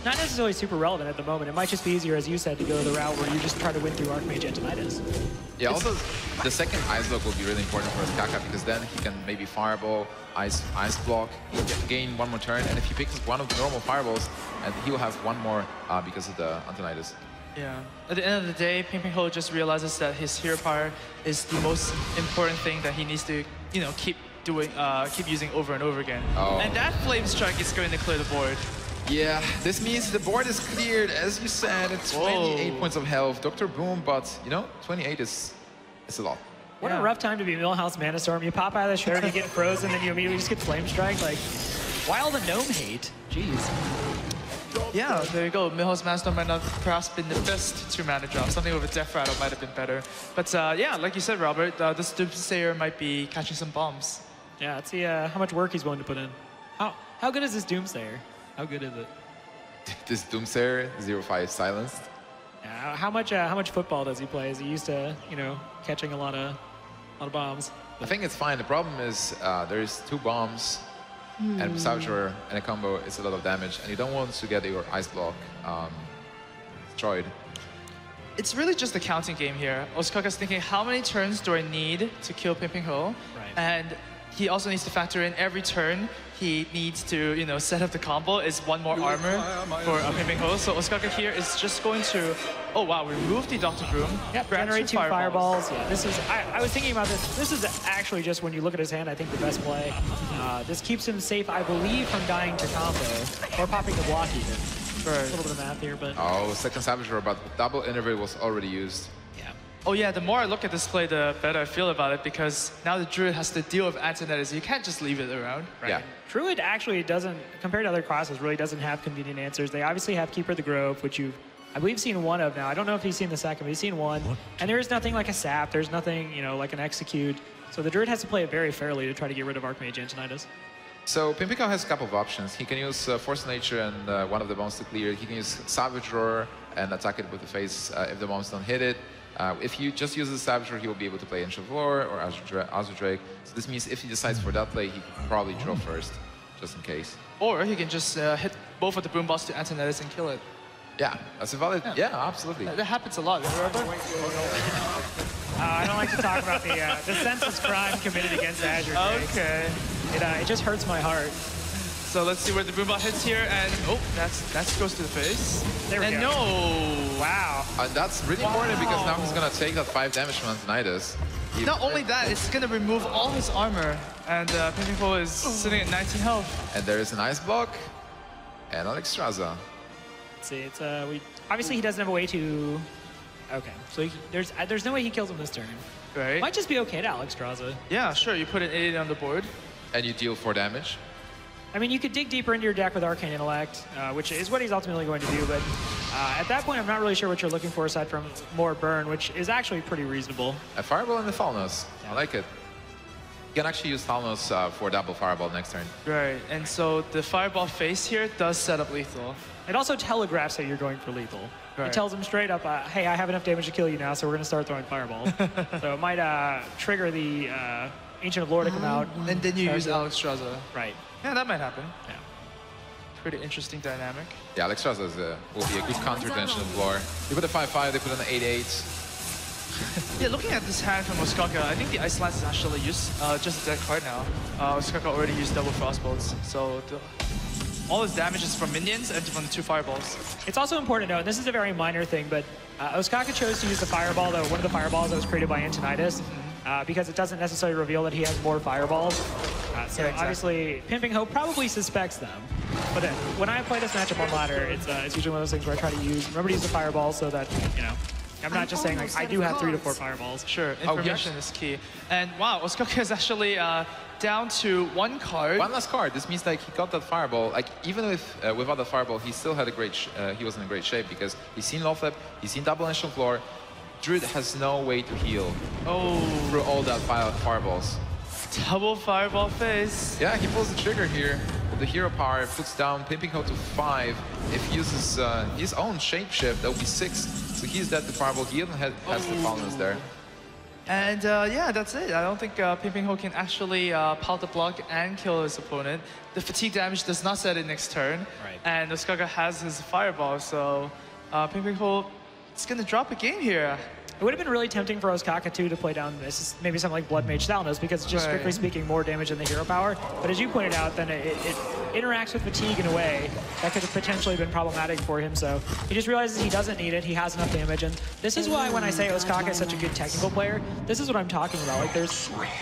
not necessarily super relevant at the moment. It might just be easier, as you said, to go the route where you just try to win through Archmage Antonidas. Yeah, also, the second Ice Block will be really important for Ostaka, because then he can maybe Fireball, Ice Block, gain 1 more turn, and if he picks one of the normal Fireballs, and he'll have 1 more because of the Antonidas. Yeah. At the end of the day, Pinpingho just realizes that his hero power is the most important thing that he needs to, you know, keep using over and over again. And that Flame Strike is going to clear the board. Yeah, this means the board is cleared, as you said. It's 28 points of health. Dr. Boom, but, you know, 28 is a lot. What a rough time to be Millhouse Mana Storm. You pop out of the shredder, you get frozen, then you immediately just get Flame Strike. Like, why all the gnome hate? Jeez. Yeah, there you go. Miho's Master might not perhaps been the best 2-mana drop. Something with a Death Rattle might have been better. But yeah, like you said, Robert, this Doomsayer might be catching some bombs. Yeah, let's see how much work he's willing to put in. How good is this Doomsayer? How good is it? This Doomsayer 0-5 silenced. Yeah, how much football does he play? Is he used to, you know, catching a lot of bombs? I think it's fine. The problem is there's 2 bombs, and Savager and a combo is a lot of damage, and you don't want to get your ice block destroyed. It's really just a counting game here. Ostaka's thinking, how many turns do I need to kill Pinpingho? Right. And he also needs to factor in every turn he needs to, you know, set up the combo is 1 more armor for Pinpingho. So Ostaka here is just going to, oh wow, remove the Dr. Broom. Yep, generate 2 fireballs. Yeah, this is, I was thinking about this. This is actually just, when you look at his hand, I think the best play. This keeps him safe, I believe, from dying to combo, or popping the block even. Right. A little bit of math here, but... Oh, second Savager, but double innervate was already used. Yeah. Oh yeah, the more I look at this play, the better I feel about it, because now the Druid has to deal with Antonetti. You can't just leave it around. Right. Yeah. Druid actually doesn't, compared to other classes, really doesn't have convenient answers. They obviously have Keeper of the Grove, which you've, I believe, seen 1 of now. I don't know if he's seen the second, but he's seen 1. And there is nothing like a Sap. There's nothing, you know, like an Execute. So the Druid has to play it very fairly to try to get rid of Archmage Antonidas. So Pinpingho has a couple of options. He can use Force of Nature and 1 of the bombs to clear. He can use Savage Roar and attack it with the face if the bombs don't hit it. If he just uses Savage Roar, he will be able to play Ancient of Lore or Azure Drake. So this means if he decides for that play, he can probably draw first, just in case. Or he can just hit both of the boom bots to Antonetti and kill it. Yeah, that's a valid. Yeah, absolutely. That happens a lot, remember? I don't like to talk about the senseless crime committed against Azure Drake. Okay. It just hurts my heart. So let's see where the boombot hits here, and oh, that goes to the face. There we and go. No! Wow. And that's really important because now he's gonna take that 5 damage from Antonidas. Not only that, it's gonna remove all his armor, and Pinpingho is sitting at 19 health. And there is an ice block and an Extraza. Let's see, it's obviously he doesn't have a way to. Okay, so there's no way he kills him this turn. Right? Might just be okay to Alexstrasza. Yeah, sure. You put an 8 on the board. And you deal 4 damage. I mean, you could dig deeper into your deck with Arcane Intellect, which is what he's ultimately going to do, but at that point, I'm not really sure what you're looking for aside from more burn, which is actually pretty reasonable. A Fireball and the Thalnos. I like it. You can actually use Thalnos for double Fireball next turn. Right, and so the Fireball face here does set up lethal. It also telegraphs that you're going for lethal. Right. It tells him straight up, hey, I have enough damage to kill you now, so we're going to start throwing fireballs. So it might trigger the Ancient of Lore to come out. And then you use Alexstrasza. Right. Yeah, that might happen. Yeah. Pretty interesting dynamic. Yeah, Alexstrasza will be a good counter to Ancient of Lore. They put a 5-5, they put an 8-8. Yeah, looking at this hand from Ostaka, I think the Ice Lance is actually just a dead card now. Ostaka already used double Frostbolts, so all his damage is from minions and from the 2 fireballs. It's also important to note, and this is a very minor thing, but Ostaka chose to use the fireball, though, one of the fireballs that was created by Antonidas, because it doesn't necessarily reveal that he has more fireballs. So exactly. Obviously, Pinpingho probably suspects them. But then, when I play this matchup on ladder, it's usually one of those things where I try to remember to use the fireball so that, you know, I'm not just saying, like, I do have 3 to 4 fireballs. Sure, information is key. And wow, Ostaka is actually down to 1 card. 1 last card. This means like he got that Fireball. Like even without the Fireball, he still had a great. He was in a great shape because he's seen Low Flip, he's seen double Ancient Floor. Druid has no way to heal. Oh, through all that Fireballs. Double Fireball face. Yeah, he pulls the trigger here. The hero power puts down Pinpingho to 5. If he uses his own shapeshift, that would be 6. So he's dead to Fireball. He even has the Fallen's there. And yeah, that's it. I don't think Pinpingho can actually pile the block and kill his opponent. The fatigue damage does not set in next turn. Right. And Ostaka has his Fireball, so Pinpingho is going to drop a game here. It would have been really tempting for Ostaka, too, to play down this, maybe something like Blood Mage Thalnos, because it's just strictly speaking more damage than the hero power. But as you pointed out, then it interacts with fatigue in a way that could have potentially been problematic for him. So he just realizes he doesn't need it. He has enough damage. And this is why when I say Ostaka is such a good technical player, this is what I'm talking about. Like,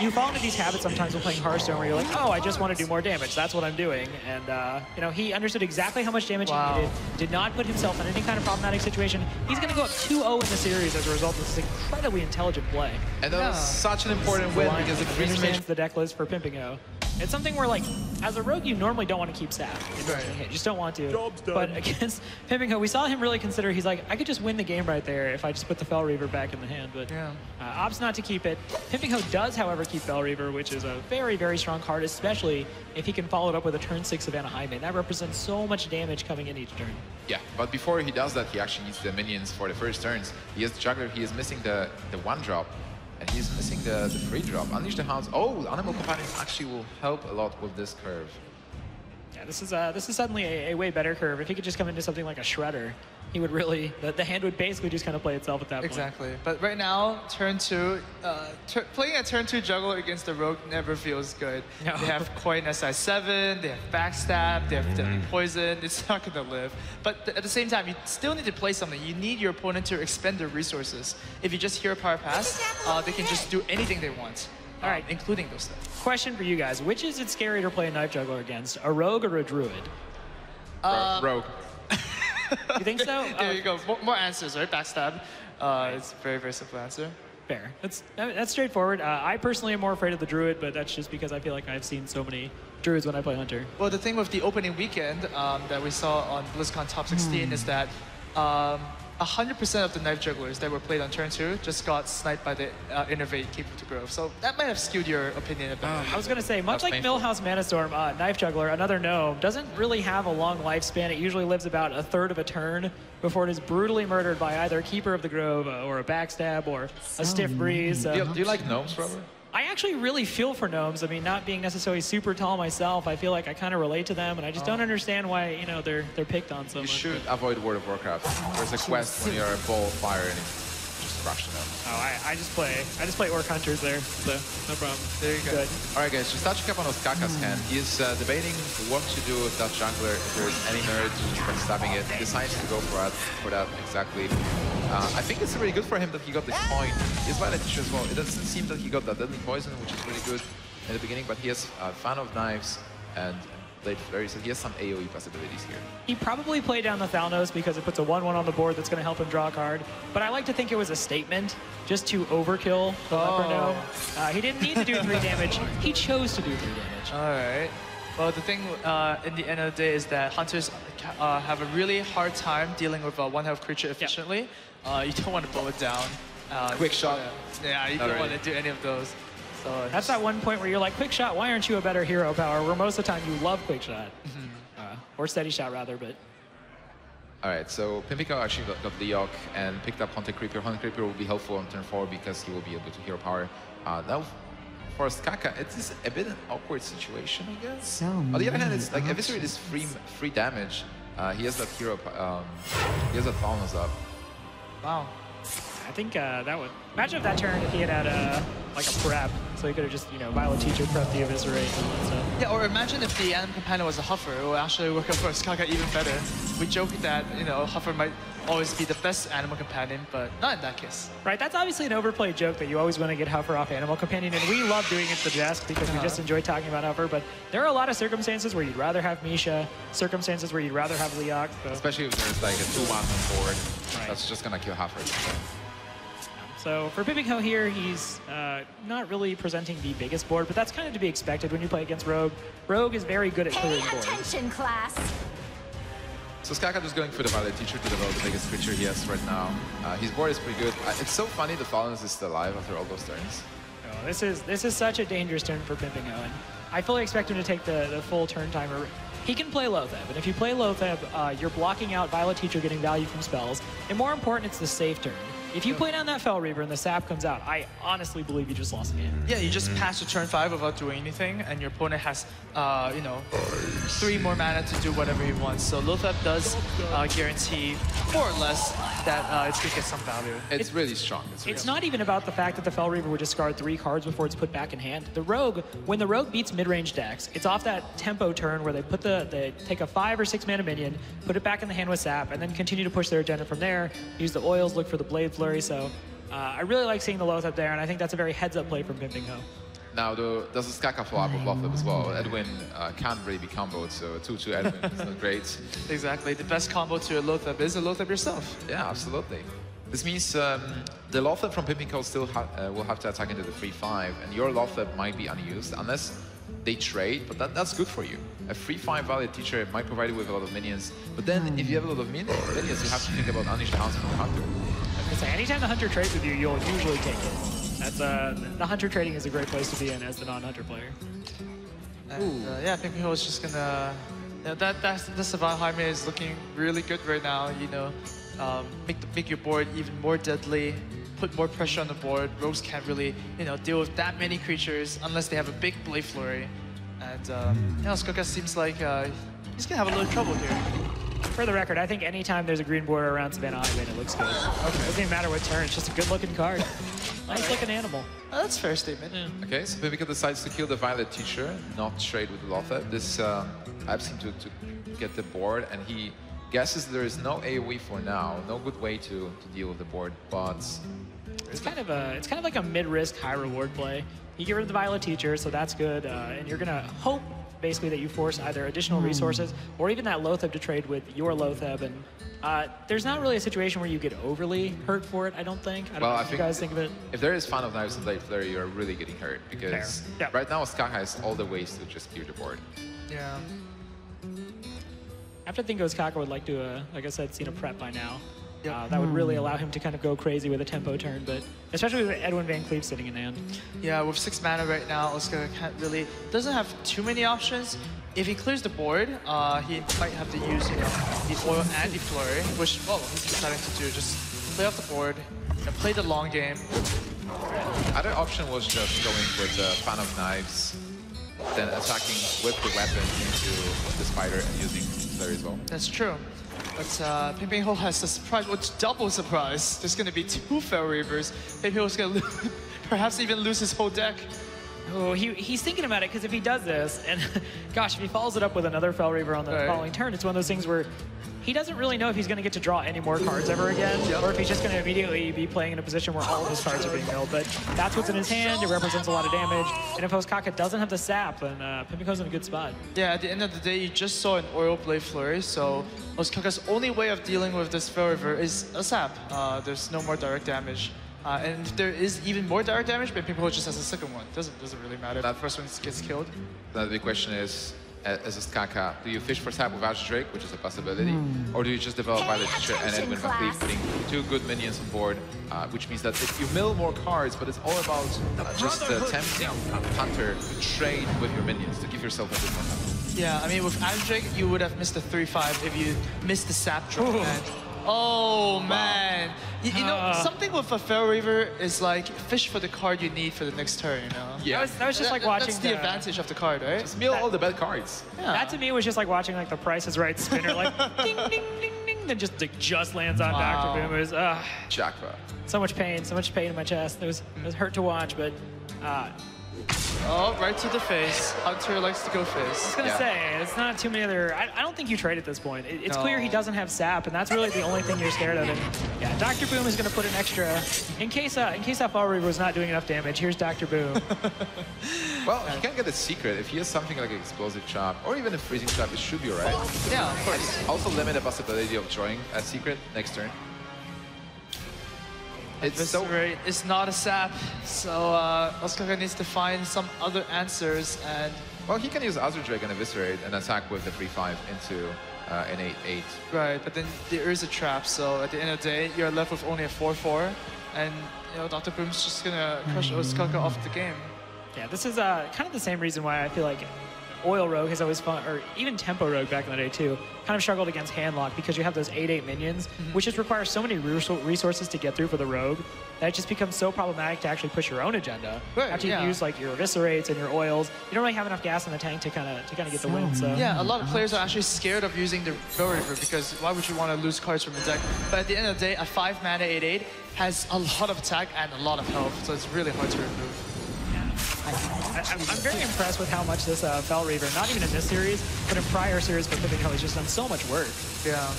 you fall into these habits sometimes when playing Hearthstone where you're like, oh, I just want to do more damage. That's what I'm doing. And, you know, he understood exactly how much damage he needed, did not put himself in any kind of problematic situation. He's going to go up 2-0 in the series as a result of this incredibly intelligent play. And that was such an important win because it understands the deck list for Pinpingho. It's something where, like, as a rogue, you normally don't want to keep sap. You just don't want to. Job's done. But against Pinpingho, we saw him really consider, he's like, I could just win the game right there if I just put the Fel Reaver back in the hand. But opts not to keep it. Pinpingho does, however, keep Fel Reaver, which is a very, very strong card, especially if he can follow it up with a turn 6 of Anaheim. That represents so much damage coming in each turn. Yeah, but before he does that, he actually needs the minions for the first turns. He has the Juggler, he is missing the 1-drop. And he's missing the free drop. Unleash the Hounds. Oh, Animal Companions actually will help a lot with this curve. Yeah, this is suddenly a way better curve. If he could just come into something like a Shredder, he would really, the hand would basically just kind of play itself at that point. Exactly. But right now, turn 2, playing a turn 2 juggler against the rogue never feels good. No. They have Coin SI7, they have Backstab, they have Deadly Poison. It's not going to live. But at the same time, you still need to play something. You need your opponent to expend their resources. If you just Hero Power Pass, they can just do anything they want. All right, including those stuff. Question for you guys. Which is it scarier to play a Knife Juggler against, a Rogue or a Druid? Rogue. You think so? There you go. More answers, right? Backstab. It's a very, very simple answer. Fair. That's straightforward. I personally am more afraid of the Druid, but that's just because I feel like I've seen so many Druids when I play Hunter. Well, the thing with the opening weekend that we saw on BlizzCon Top 16 is that 100% of the Knife Jugglers that were played on turn 2 just got sniped by the Innervate Keeper to Grove. So that might have skewed your opinion a bit. I was going to say, much like painful. Millhouse Manastorm, Knife Juggler, another gnome, doesn't really have a long lifespan. It usually lives about a third of a turn before it is brutally murdered by either Keeper of the Grove or a Backstab or a Stiff Breeze. Do you like gnomes, Robert? I actually really feel for gnomes. I mean, not being necessarily super tall myself, I feel like I kind of relate to them, and I just don't understand why, you know, they're picked on so You much. should avoid World of Warcraft. There's a quest when you're a ball of fire and just crush them. Oh, I just play Orc Hunters there, so no problem. There you go. Good. All right, guys, just touching up on Ostaka's hand. He's debating what to do with that jungler. If there's any merit to just stabbing it, he decides to go for that exactly. I think it's really good for him that he got this point. He's Violet Teacher as well. It doesn't seem that he got that Deadly Poison, which is really good in the beginning, but he has a fan of knives and Blade Flurry, so he has some AoE possibilities here. He probably played down the Thalnos because it puts a 1/1 on the board that's going to help him draw a card. But I like to think it was a statement just to overkill the Leper Gnome. He didn't need to do 3 damage. He chose to do 3 damage. All right. Well, the thing in the end of the day is that Hunters have a really hard time dealing with a 1-health creature efficiently. You don't want to bow it down. Quick shot. Yeah, you don't want to do any of those. So That's that one point where you're like, Quick Shot, why aren't you a better hero power? Where most of the time you love Quick Shot. Or Steady Shot, rather, but... All right, so Pinpingho actually got Leok and picked up Haunted Creeper. Haunted Creeper will be helpful on turn 4 because he will be able to hero power. Now, for Ostaka, it is a bit an awkward situation, I guess. On the other hand, it's like Eviscerate is free damage. He has that hero, he has that Thalnos up. wow. I think that would... Imagine if that turn, if he had like a prep, so he could have just, you know, Violet Teacher prep the Eviscerate and all that stuff. Yeah, or imagine if the Animal Companion was a Huffer. It would actually work out for Ostaka even better. We joke that, you know, Huffer might always be the best Animal Companion, but not in that case. Right, that's obviously an overplayed joke that you always want to get Huffer off Animal Companion, and we love doing it to the desk because we just enjoy talking about Huffer, but there are a lot of circumstances where you'd rather have Misha, circumstances where you'd rather have Leok. So. Especially if there's like a 2-1 on board. Right. That's just gonna kill Huffer. So for Pinpingho here, he's not really presenting the biggest board, but that's kind of to be expected when you play against Rogue. Rogue is very good at clearing board. Attention, class. So Skaka just going for the Violet Teacher to develop the biggest creature he has right now. His board is pretty good. It's so funny the Thalnos is still alive after all those turns. Oh, this is such a dangerous turn for Pinpingho, and I fully expect him to take the full turn timer. He can play Lotheb, and if you play Lotheb, you're blocking out Violet Teacher getting value from spells, and more important, it's the safe turn. If you play down that Fel Reaver and the sap comes out, I honestly believe you just lost the game. Yeah, you just pass to turn 5 without doing anything, and your opponent has, you know, 3 more mana to do whatever he wants. So Lotheb does guarantee, more or less, that it's going to get some value. It's really strong. It's not even about the fact that the Fel Reaver would discard 3 cards before it's put back in hand. The Rogue, when the Rogue beats mid-range decks, it's off that tempo turn where they put they take a 5 or 6 mana minion, put it back in the hand with sap, and then continue to push their agenda from there. Use the oils, look for the Blade Flurry. So I really like seeing the Lotheb there, and I think that's a very heads-up play from Pinpingho. Now, there's a Skaka follow-up with Lotheb as well. Edwin can't really be comboed, so 2-2 Edwin is not great. Exactly. The best combo to a Lotheb is a Lotheb yourself. Yeah, absolutely. This means the Lotheb from Pinpingho still will have to attack into the 3-5, and your Lotheb might be unused, unless they trade, but that's good for you. A free 5 valid teacher might provide you with a lot of minions, but then if you have a lot of minions, you have to think about Unleash the Hounds from Hunter. I was gonna say, anytime the Hunter trades with you, you'll usually take it. That's the Hunter trading is a great place to be in as the non-Hunter player. And, yeah, Pinpingho is just gonna. You know, the Savant Jaime is looking really good right now. You know, make your board even more deadly, put more pressure on the board. Rogues can't really, you know, deal with that many creatures unless they have a big Blade Flurry. And you know, Ostaka seems like he's gonna have a little trouble here. For the record, I think anytime there's a green border around Savannah Highway, it looks good. Okay. It doesn't even matter what turn, it's just a good-looking card. Nice looking animal. That's a fair statement. Yeah. Okay, so Pinpingho decides to kill the Violet Teacher, not trade with Lothar. This I've seen to get the board, and he guesses there is no AoE for now, no good way to deal with the board, but it's kind of like a mid-risk, high-reward play. You get rid of the Violet Teacher, so that's good, and you're gonna hope basically that you force either additional resources or even that Lotheb to trade with your Lotheb, and there's not really a situation where you get overly hurt for it, I don't think. I don't know if you guys think of it. If there is Fan of Knives and Blade Flurry, you're really getting hurt, because right now Ostaka has all the ways to just clear the board. Yeah. I have to think Ostaka would like to, like I said, seen a prep by now. Yep. That would really allow him to kind of go crazy with a tempo turn, but especially with Edwin Van Cleef sitting in hand. Yeah, with 6 mana right now, Ostaka doesn't have too many options. If he clears the board, he might have to use, you know, the Oil and the Flurry, which, he's deciding to do, just play off the board and play the long game. Other option was just going with Fan of Knives, then attacking with the weapon into the spider and using Flurry as well. That's true. But Pinpingho has a surprise, which double surprise. There's going to be 2 Fel Reavers. Pinpingho's going to perhaps even lose his whole deck. Oh, he's thinking about it, because if he does this, and gosh, if he follows it up with another Fel Reaver on the following turn, it's one of those things where he doesn't really know if he's going to get to draw any more cards ever again, or if he's just going to immediately be playing in a position where all of his cards are being milled. But that's what's in his hand. It represents a lot of damage. And if Ostaka doesn't have the sap, then Pinpingho's in a good spot. Yeah, at the end of the day, you just saw an Oil Blade Flurry, so Ostaka's only way of dealing with this Fel Reaver is a sap. There's no more direct damage. And if there is even more direct damage, but Pinpingho just has a second one. Doesn't really matter. That first one gets killed. Now the big question is, as a Ostaka, do you fish for sap with Arch Drake, which is a possibility, or do you just develop Violet Teacher and Edwin Van Cleef, putting 2 good minions on board, which means that if you mill more cards, but it's all about just tempting Hunter to trade with your minions to give yourself a good one. Yeah, I mean, with Arch Drake, you would have missed the 3/5 if you missed the sap drop. Oh man, you know, something with a Fel Reaver is like fish for the card you need for the next turn, you know? Yeah. That was just like watching That's the advantage of the card, right? Just mill all the bad cards. Yeah. That to me was just like watching like the Price is Right spinner, like ding, ding, ding, ding, then just lands on Dr. Boom. It was Jackpot. so much pain in my chest. It was hurt to watch, but oh, right to the face. Hunter likes to go I face. was gonna say, it's not too many other. I don't think you trade at this point. It's clear he doesn't have sap, and that's really the only thing you're scared of. And yeah, Dr. Boom is gonna put an extra in case that Fel Reaver was not doing enough damage. Here's Dr. Boom. Well, he can get a secret. If he has something like an Explosive Chop, or even a Freezing Trap, it should be alright. Yeah, of course. Also limit the possibility of drawing a secret next turn. It's not a sap, so Ostaka needs to find some other answers, and well, he can use Azure Drake and Eviscerate and attack with the 3/5 into an 8/8. right, but then there is a trap, so at the end of the day, you're left with only a 4/4, and you know, Dr. Boom's just gonna crush Ostaka off the game. Yeah, this is kind of the same reason why I feel like Oil Rogue has always fun, or even Tempo Rogue back in the day too, kind of struggled against Handlock because you have those 8/8 minions, which just require so many resources to get through for the Rogue that it just becomes so problematic to actually push your own agenda. Right, After you use like your Eviscerates and your Oils, you don't really have enough gas in the tank to kind of get the win. So Yeah, a lot of players are actually scared of using the Fel Reaver because why would you want to lose cards from a deck? But at the end of the day, a 5 mana 8/8 has a lot of attack and a lot of health, so it's really hard to remove. I'm very impressed with how much this Fel Reaver, not even in this series, but in prior series for Pinpingho, he's just done so much work. Yeah.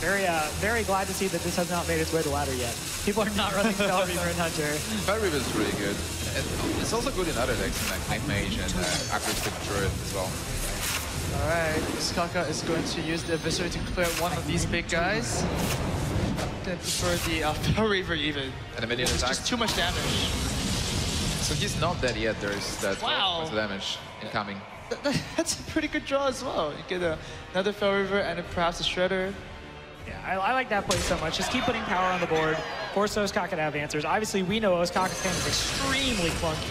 Very glad to see that this has not made its way to ladder yet. People are not running Fel Reaver and Hunter. Fel Reaver is really good. And it's also good in other decks, like Night Mage and Aggressive Druid as well. Alright, Ostaka is going to use the Eviscerate to clear one of these big guys. I prefer the Fel Reaver even. And a minion It's attack. just too much damage. So he's not dead yet. There's that 12 points of damage incoming. That's a pretty good draw as well. You get another Fell River and then perhaps a Shredder. Yeah, I like that play so much. Just keep putting power on the board, force Ostaka to have answers. Obviously, we know Ostaka's hand is extremely clunky.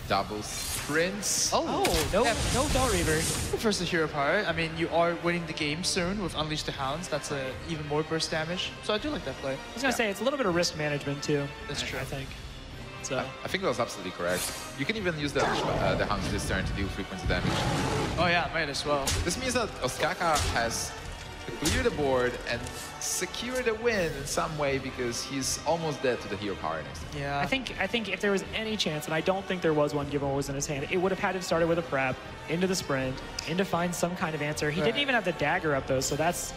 Double sprints. Oh, no Bell Reaver. First the hero power. I mean, you are winning the game soon with Unleash the Hounds. That's even more burst damage. So I do like that play. I was gonna say it's a little bit of risk management too. That's true. I think. So I think that was absolutely correct. You can even use the Hounds this turn to deal 3 points of damage. Oh yeah, might as well. This means that Ostaka has to clear the board and secure the win in some way because he's almost dead to the hero power next time. Yeah. I think if there was any chance, and I don't think there was one given what was in his hand, it would have had him started with a prep, into the sprint, in to find some kind of answer. He didn't even have the dagger up though, so that's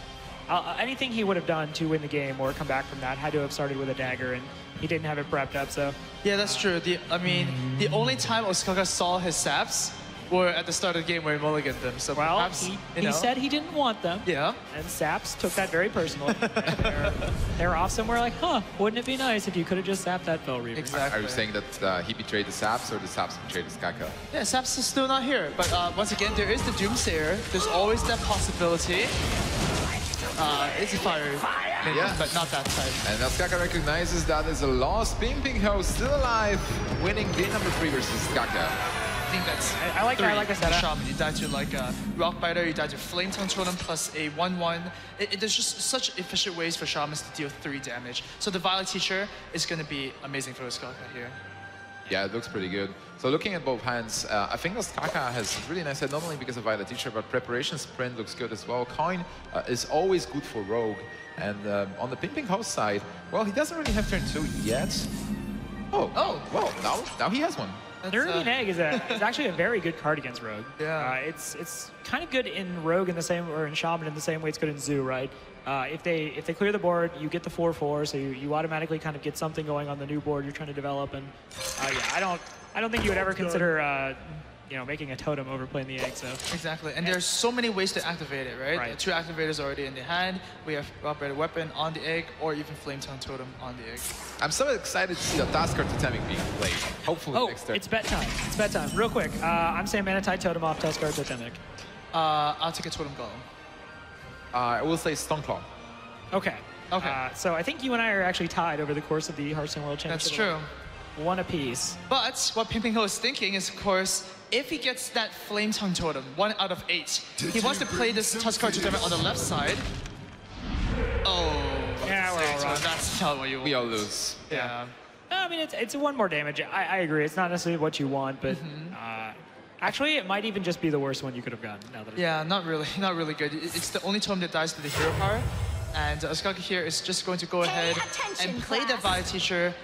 anything he would have done to win the game or come back from that had to have started with a dagger, and he didn't have it prepped up, so. Yeah, that's true. I mean, the only time Ostaka saw his saps were at the start of the game where he mulliganed them. So well, perhaps, he said he didn't want them. Yeah. And Saps took that very personally. they're off somewhere like, huh, wouldn't it be nice if you could have just sapped that Bell Reaver? Exactly. Are you saying that he betrayed the Saps or the Saps betrayed the Skaka? Yeah, Saps is still not here. But once again, there is the Doomsayer. There's always that possibility. It's a fire minion, Yeah. but not that type. And Ostaka recognizes that as a loss. Pinpingho still alive, winning game number 3 versus Skaka. I think that's I like the setup. Shaman. You die to like a Rock Biter, you die to Flame Tongue Totem plus a 1/1. There's just such efficient ways for Shamans to deal 3 damage. So the Violet Teacher is going to be amazing for Ostaka here. Yeah, it looks pretty good. So looking at both hands, I think Ostaka has really nice head, not only because of Violet Teacher, but Preparation Sprint looks good as well. Coin is always good for Rogue. And on the Pinpingho side, well, he doesn't really have turn 2 yet. Oh, well, now he has one. Neurian Egg is actually a very good card against Rogue. Yeah. It's kind of good in Rogue in the same, or in Shaman in the same way it's good in Zoo, right? If they clear the board, you get the 4/4, so you automatically kind of get something going on the new board you're trying to develop. And yeah, I don't think you would ever consider making a totem over playing the egg. So exactly, and there's so many ways to activate it, right? Right. 2 activators already in the hand. We have Rock Biter Weapon on the egg, or even Flame Tongue Totem on the egg. I'm so excited to see the Tasker Totemic being played. Hopefully next turn. It's bet time. It's bet time. Real quick, I'm saying Manatite Totem off Tuskar Totemic. I'll take a Totem Golem. I will say Stoneclaw. Okay. Okay. So I think you and I are actually tied over the course of the Hearthstone World That's Championship. true. One apiece. But what Pinpingho is thinking is, of course, if he gets that Flame Tongue Totem, 1 out of 8, he wants to play this Tuskar Totem on the left side. Oh. Yeah, we're all wrong. That's not what you want. We all lose. Yeah. No, I mean, it's 1 more damage. I agree. It's not necessarily what you want, but actually, it might even just be the worst one you could have gotten. Now that Yeah, not really good. It's the only totem that dies to the hero power. And Ostaka here is just going to go ahead and play the Violet Teacher,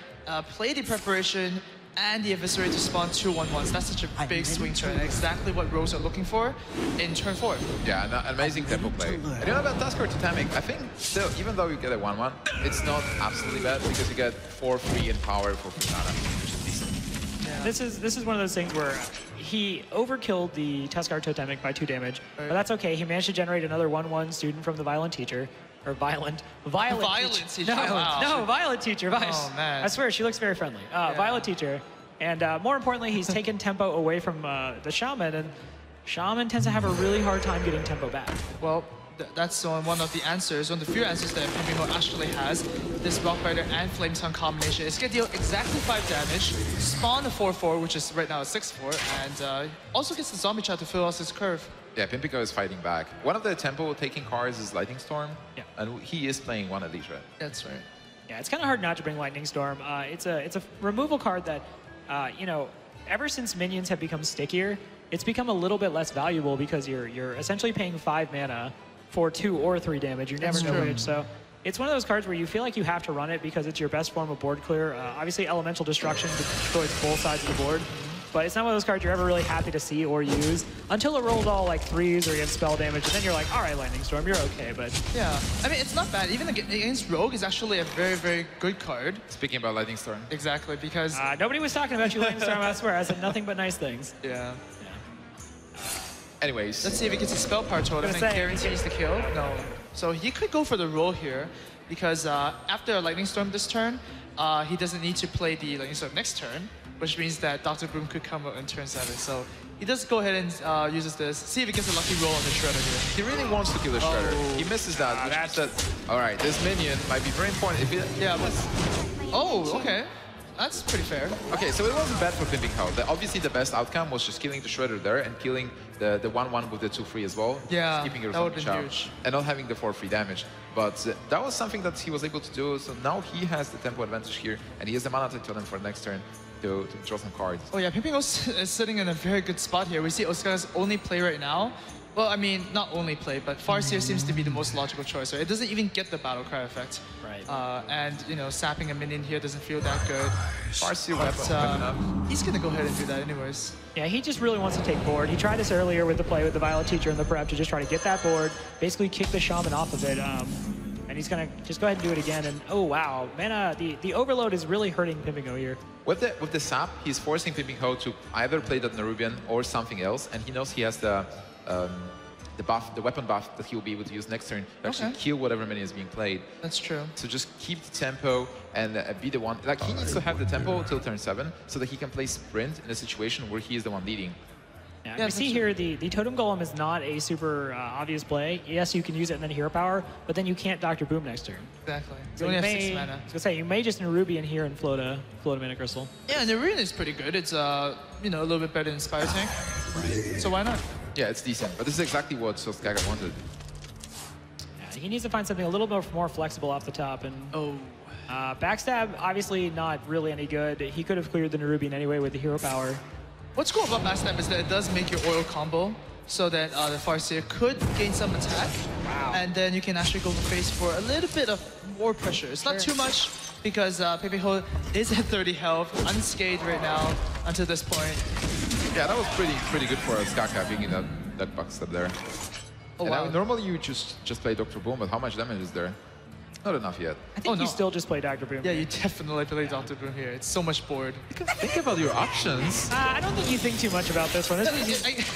play the Preparation, and the Eviscerate to spawn 2 1/1s. That's such a big swing turn, exactly what Rogues are looking for in turn 4. Yeah, an amazing tempo play. And you know about Tuskar Totemic, I think still, even though you get a 1/1, it's not absolutely bad because you get 4-3 in power for Fusana, which is decent. Yeah. This is one of those things where he overkilled the Tuskar Totemic by 2 damage, but that's okay. He managed to generate another 1/1 student from the Violent Teacher. Or Violent Teacher. No, wow. no, Violet Teacher. Oh, man. I swear, she looks very friendly. Violet Teacher. And more importantly, he's taken tempo away from the Shaman, and Shaman tends to have a really hard time getting tempo back. Well, that's one of the answers, one of the few answers that Pinpingho actually has. This Rock Biter and Flame Tongue combination is going to deal exactly 5 damage, spawn a 4/4, which is right now a 6/4, and also gets the Zombie Chat to fill out his curve. Yeah, Pinpingho is fighting back. One of the tempo-taking cards is Lightning Storm, Yeah. and he is playing one of these, right? That's right. Yeah, it's kind of hard not to bring Lightning Storm. It's a removal card that, ever since minions have become stickier, it's become a little bit less valuable because you're essentially paying 5 mana for 2 or 3 damage. You never That's know true. which. So it's one of those cards where you feel like you have to run it because it's your best form of board clear. Obviously, Elemental Destruction destroys both sides of the board. But it's not one of those cards you're ever really happy to see or use until it rolls all like 3s or you get spell damage, and then you're like, all right, Lightning Storm, you're okay. But Yeah, I mean, it's not bad. Even against Rogue is actually a very, very good card. Speaking about Lightning Storm. Exactly, because... nobody was talking about you, Lightning Storm, I swear. I said nothing but nice things. yeah. Anyways. Let's see if he gets a Spell Power Totem and guarantees the kill. No. So he could go for the roll here, because after a Lightning Storm this turn, he doesn't need to play the Lightning Storm next turn, which means that Dr. Boom could come out in turn 7. So he does go ahead and uses this. See if he gets a lucky roll on the Shredder here. He really wants to kill the Shredder. He misses that. Which means that, all right, this minion might be very important. If he, yeah, but... Oh, okay. That's pretty fair. Okay, so it wasn't bad for Pinpingho. Obviously, the best outcome was just killing the Shredder there and killing the 1-1 with the 2-3 as well. Yeah, just keeping it that would have been huge. And not having the 4-3 damage. But that was something that he was able to do. So now he has the tempo advantage here, and he has the mana to tell him for the next turn to draw some cards. Oh yeah, Pinpingho is sitting in a very good spot here. We see Ostaka's only play right now. Well, I mean, not only play, but Farseer seems to be the most logical choice. So it doesn't even get the battle cry effect. Right. And, you know, sapping a minion here doesn't feel that good. Farseer but he's going to go ahead and do that anyways. Yeah, he just really wants to take board. He tried this earlier with the play with the Violet Teacher and the Prep to just try to get that board, basically kick the Shaman off of it. And he's going to just go ahead and do it again. And oh, wow. Mana, the overload is really hurting Pinpingho here. With the sap, he's forcing Pinpingho to either play that Nerubian or something else. And he knows he has the buff, the weapon buff that he will be able to use next turn to actually kill whatever minion is being played. That's true. So just keep the tempo and be the one. Like, he needs to have the tempo till turn 7 so that he can play sprint in a situation where he is the one leading. Yeah, we see here the Totem Golem is not a super obvious play. Yes, you can use it and then Hero Power, but then you can't Dr. Boom next turn. Exactly. So you you only have may, 6 mana. I was going to say, you may just Nerubian here and float a Mana Crystal. Yeah, Nerubian is pretty good. It's, you know, a little bit better than Spire Tank. Right. So why not? Yeah, it's decent, but this is exactly what Ostaka wanted. Yeah, he needs to find something a little bit more flexible off the top. And Backstab, obviously not really any good. He could have cleared the Nerubian anyway with the Hero Power. What's cool about Backstab is that it does make your oil combo so that the Farseer could gain some attack. Wow. And then you can actually go face for a little bit of more pressure. It's not too much because Pinpingho is at 30 health, unscathed right now until this point. Yeah, that was pretty good for Ostaka being in that Backstab there. Oh, and wow. Normally you just play Dr. Boom, but how much damage is there? Not enough yet. I think you still just play Dr. Boom. Yeah, you definitely play Dr. Boom here. It's so much board. Think about your options. I don't think you think too much about this one. You think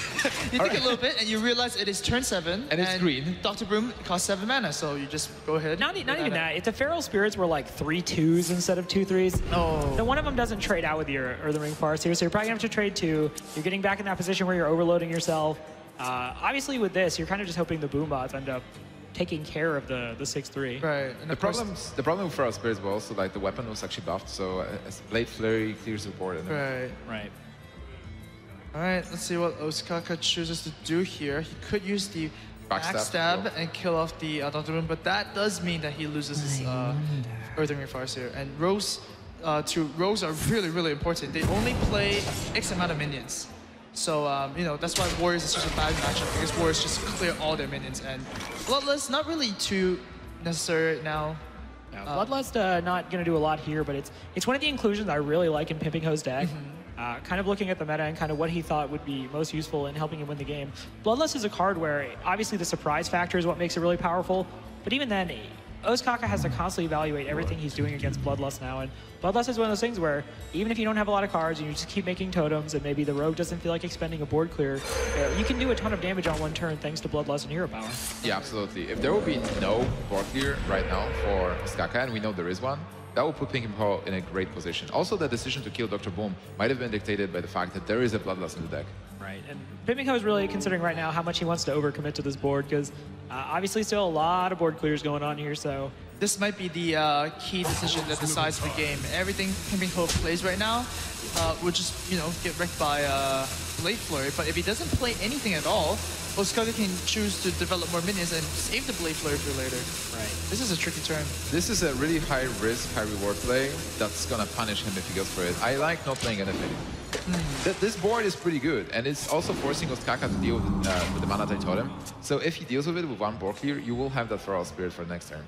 a little bit, and you realize it is turn 7. And it's green. Dr. Boom costs 7 mana, so you just go ahead. Not even that. If the Feral Spirits were like 3 2s instead of 2 3s, then one of them doesn't trade out with your Earthen Ring Farseer, so you're probably going to have to trade 2. You're getting back in that position where you're overloading yourself. Obviously, with this, you're kind of just hoping the Boom bots end up taking care of the 6-3. Right. And the problem for us was also like the weapon was actually buffed, so Blade Flurry clears the board. Right. All right, let's see what Ostaka chooses to do here. He could use the backstab and kill off the Dr. Boom, but that does mean that he loses his Earthen Ring Farseer. And rows are really, really important. They only play X amount of minions. So, you know, that's why Warriors is such a bad matchup, because Warriors just clear all their minions. And Bloodlust, not really too necessary now. Bloodlust not going to do a lot here, but it's one of the inclusions I really like in Pinpingho's deck. Kind of looking at the meta and kind of what he thought would be most useful in helping him win the game. Bloodlust is a card where obviously the surprise factor is what makes it really powerful, but even then, Ostaka has to constantly evaluate everything he's doing against Bloodlust now, and Bloodlust is one of those things where even if you don't have a lot of cards and you just keep making totems and maybe the rogue doesn't feel like expending a board clear, you can do a ton of damage on one turn thanks to Bloodlust and Hero Power. Yeah, absolutely. If there will be no board clear right now for Ostaka, and we know there is one, that will put Pinpingho in a great position. Also, the decision to kill Dr. Boom might have been dictated by the fact that there is a Bloodlust in the deck. Right, and Pinpingho is really considering right now how much he wants to overcommit to this board, because obviously still a lot of board clears going on here, so... This might be the key decision that decides the game. Everything Pinpingho plays right now will just, you know, get wrecked by Blade Flurry, but if he doesn't play anything at all, Ostaka can choose to develop more minions and save the Blade Flurry for later. Right. This is a tricky turn. This is a really high risk, high reward play that's gonna punish him if he goes for it. I like not playing anything. This board is pretty good, and it's also forcing Ostaka to deal with the Mana Tide Totem. So if he deals with it with one board clear, you will have that Feral Spirit for next turn.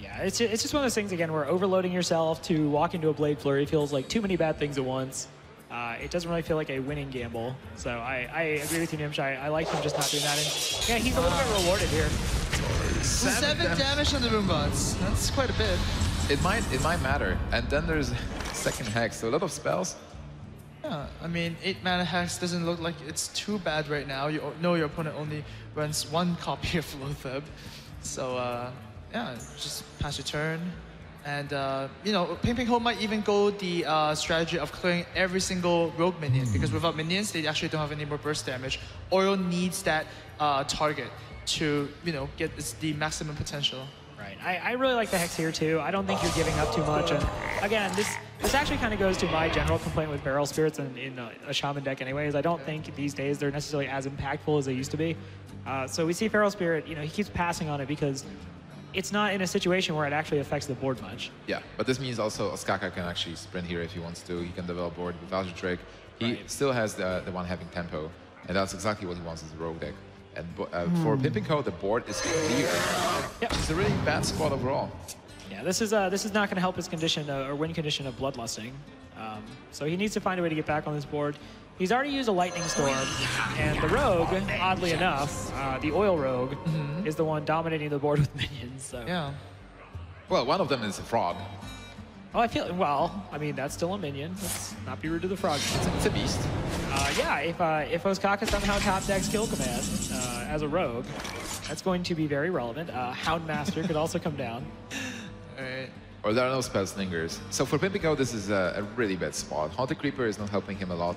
Yeah, it's just one of those things, again, where overloading yourself to walk into a Blade Flurry feels like too many bad things at once. It doesn't really feel like a winning gamble. So I agree with you, Nimsh. I like him just not doing that. And yeah, he's a little bit rewarded here. 7 damage on the Boombots. That's quite a bit. It might matter. And then there's second Hex, so a lot of spells. Yeah, I mean, 8 mana Hex doesn't look like it's too bad right now. You know your opponent only runs 1 copy of Loatheb. So, yeah, just pass your turn. And, you know, Pinpingho might even go the strategy of clearing every single rogue minion, because without minions, they actually don't have any more burst damage. Oil needs that target to, you know, get the maximum potential. Right. I really like the Hex here, too. I don't think you're giving up too much. And again, this actually kind of goes to my general complaint with Barrel Spirits in a Shaman deck anyways. I don't think these days they're necessarily as impactful as they used to be. So we see Feral Spirit, you know, he keeps passing on it because it's not in a situation where it actually affects the board much. Yeah, but this means also Ostaka can actually sprint here if he wants to. He can develop board with Value Drake. He still has the one having tempo, and that's exactly what he wants as a rogue deck. And for Pinpingho, the board is clear. Yep. It's a really bad spot overall. Yeah, this is not going to help his condition or win condition of Bloodlusting. So he needs to find a way to get back on this board. He's already used a Lightning Storm, and the Rogue, oddly enough, the Oil Rogue, is the one dominating the board with minions. So. Yeah. Well, one of them is a frog. Oh, I mean, that's still a minion. Let's not be rude to the frog. It's a beast. Yeah, if Ostaka somehow top decks Kill Command as a rogue, that's going to be very relevant. Houndmaster could also come down. All right. Or there are no spell slingers. So for Pinpingho, this is a really bad spot. Haunted Creeper is not helping him a lot.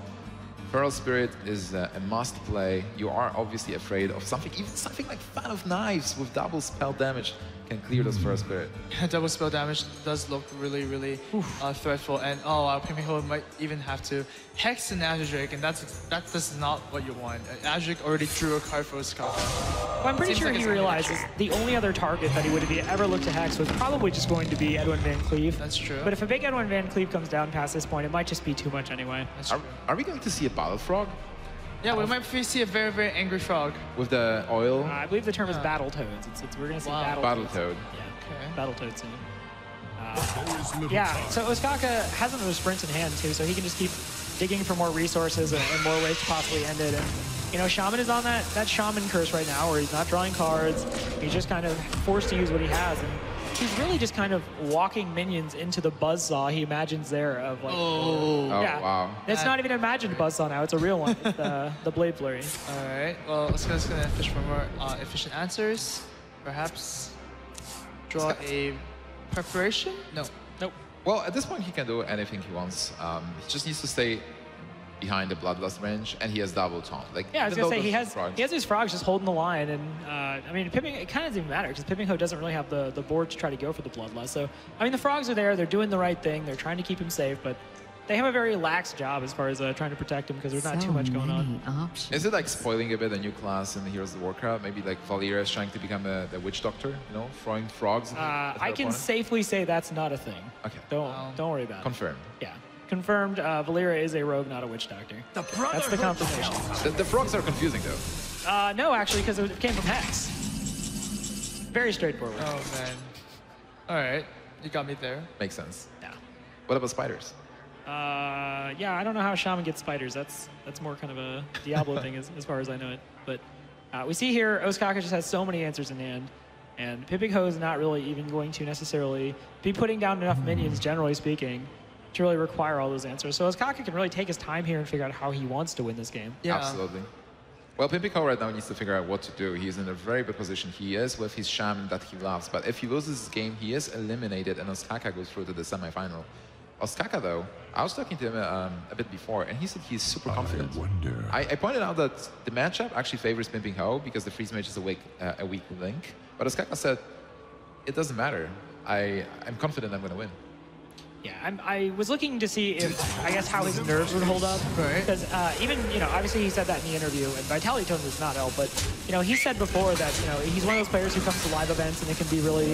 Feral Spirit is a must play. You are obviously afraid of something, even something like Fan of Knives with double spell damage can clear those Feral Spirit. Double spell damage does look really, really threatful. And Pinpingho might even have to Hex an Azure Drake, and that's not what you want. Azure Drake already drew a card for Ostaka. Well, I'm pretty sure he realizes the only other target that he would have ever looked to Hex was probably just going to be Edwin Van Cleave. That's true. But if a big Edwin Van Cleave comes down past this point, it might just be too much anyway. That's true. Are we going to see a Battle Frog? Yeah, we might see a very, very angry frog. With the oil? I believe the term is Battletoads. We're going to see Battletoad. Battletoad. Yeah, Battletoad soon. Yeah, so Ostaka has another sprint in hand too, so he can just keep digging for more resources and more ways to possibly end it. And you know, Shaman is on that Shaman curse right now, where he's not drawing cards. He's just kind of forced to use what he has, and he's really just kind of walking minions into the buzzsaw he imagines there of like. Oh wow! It's not even an imagined buzzsaw now; it's a real one. It's the Blade Flurry. All right. Well, Ostaka's gonna fish for more efficient answers. Perhaps draw a preparation. No. Nope. Well, at this point, he can do anything he wants. He just needs to stay behind the Bloodlust range, and he has double taunt. Like, yeah, I was gonna say he has his frogs just holding the line, and I mean, it kind of doesn't even matter because Pinpingho doesn't really have the board to try to go for the Bloodlust. So I mean, the frogs are there; they're doing the right thing. They're trying to keep him safe, but they have a very lax job as far as trying to protect him because there's not too much going on. Is it like spoiling a bit a new class in the Heroes of the Warcraft? Maybe like Valeera is trying to become the witch doctor, you know, throwing frogs. I can safely say that's not a thing. Okay. Don't worry about it. Confirmed. Yeah. Confirmed, Valeera is a rogue, not a witch doctor. That's the confirmation. The frogs are confusing, though. No, actually, because it came from Hex. Very straightforward. Oh, man. All right. You got me there. Makes sense. Yeah. What about spiders? Yeah, I don't know how Shaman gets spiders. That's more kind of a Diablo thing as far as I know it. But we see here, Ostaka just has so many answers in hand. And Pinpingho is not really even going to necessarily be putting down enough minions, generally speaking, to really require all those answers. So Ostaka can really take his time here and figure out how he wants to win this game. Yeah. Absolutely. Well, Pinpingho right now needs to figure out what to do. He's in a very good position. He is with his Shaman that he loves. But if he loses this game, he is eliminated, and Ostaka goes through to the semifinal. Ostaka, though, I was talking to him a bit before, and he said he's super confident. I pointed out that the matchup actually favors Pinpingho because the freeze mage is a weak link. But Ostaka said, it doesn't matter. I'm confident I'm going to win. Yeah, I was looking to see if, I guess, how his nerves would hold up. Right. Because even, you know, obviously he said that in the interview, and Vitality Tone does not help, but, you know, he said before that, you know, he's one of those players who comes to live events and it can be really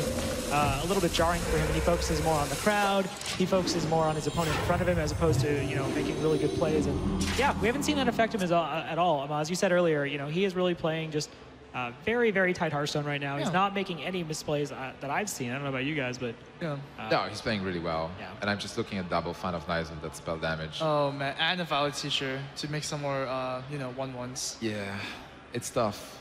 a little bit jarring for him, and he focuses more on the crowd, he focuses more on his opponent in front of him as opposed to, you know, making really good plays. And yeah, we haven't seen that affect him at all. As you said earlier, you know, he is really playing just very, very tight Hearthstone right now. Yeah. He's not making any misplays that I've seen. I don't know about you guys, but... Yeah. No, he's playing really well. Yeah. And I'm just looking at double Fan of Knives with that spell damage. Oh, man. And a Valid Teacher to make some more, you know, 1/1s. Yeah, it's tough.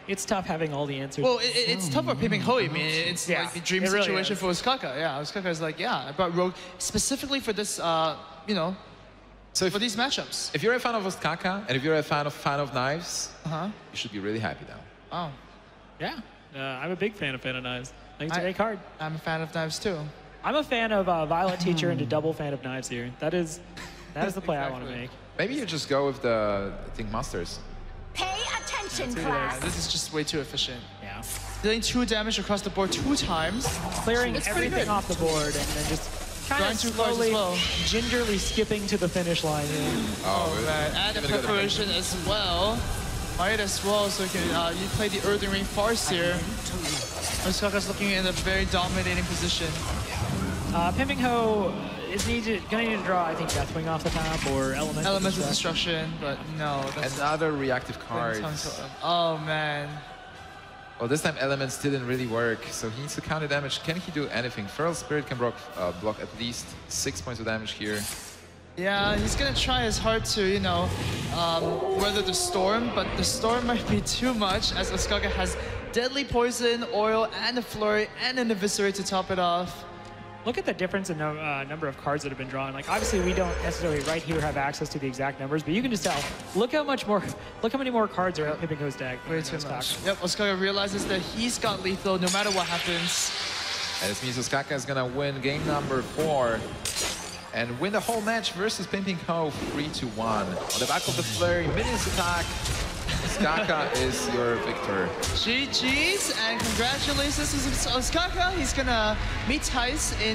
It's tough having all the answers. Well, it's tough for Pinpingho. I mean, it's like the dream situation for Ostaka. Yeah, Ostaka is like, yeah, I brought Rogue specifically for this, you know, so for these matchups. If you're a fan of Ostaka, and if you're a fan of Knives, you should be really happy now. Oh. Yeah, I'm a big fan of Fan of Knives. I think it's a great card. I'm a fan of knives too. I'm a fan of Violet Teacher and a double fan of knives here. That is the play I want to make. Maybe you just go with the Think Masters. Pay attention, class. This is just way too efficient. Yeah. Dealing 2 damage across the board 2 times. Clearing It's pretty everything good. off the board and then just kind Drawing of 2 cards as slowly, well. gingerly skipping to the finish line here. Oh, Right, and the preparation as well. Might as well, so you can you play the Earthing Ring Farce here. Ostaka's looking in a very dominating position. Pinpingho is gonna need to draw, I think, Deathwing off the top or Elemental Elemental Destruction. Destruction, but no. That's Another reactive card. Oh man. Well, this time Elements didn't really work, so he needs to counter damage. Can he do anything? Feral Spirit can block at least 6 points of damage here. Yeah, he's gonna try his hard to, you know, weather the storm, but the storm might be too much as Ostaka has Deadly Poison, Oil, and a Flurry, and an Eviscerate to top it off. Look at the difference in number of cards that have been drawn. Like, obviously, we don't necessarily right here have access to the exact numbers, but you can just tell. Look how many more cards are in Pinpingho's deck. Way too much. Yep, Ostaka realizes that he's got lethal no matter what happens. And this means Ostaka is gonna win game number 4 and win the whole match versus Pinpingho 3-1. On the back of the flurry, minions attack. Ostaka is your victor. GG's and congratulations to Ostaka. He's gonna meet Thijs in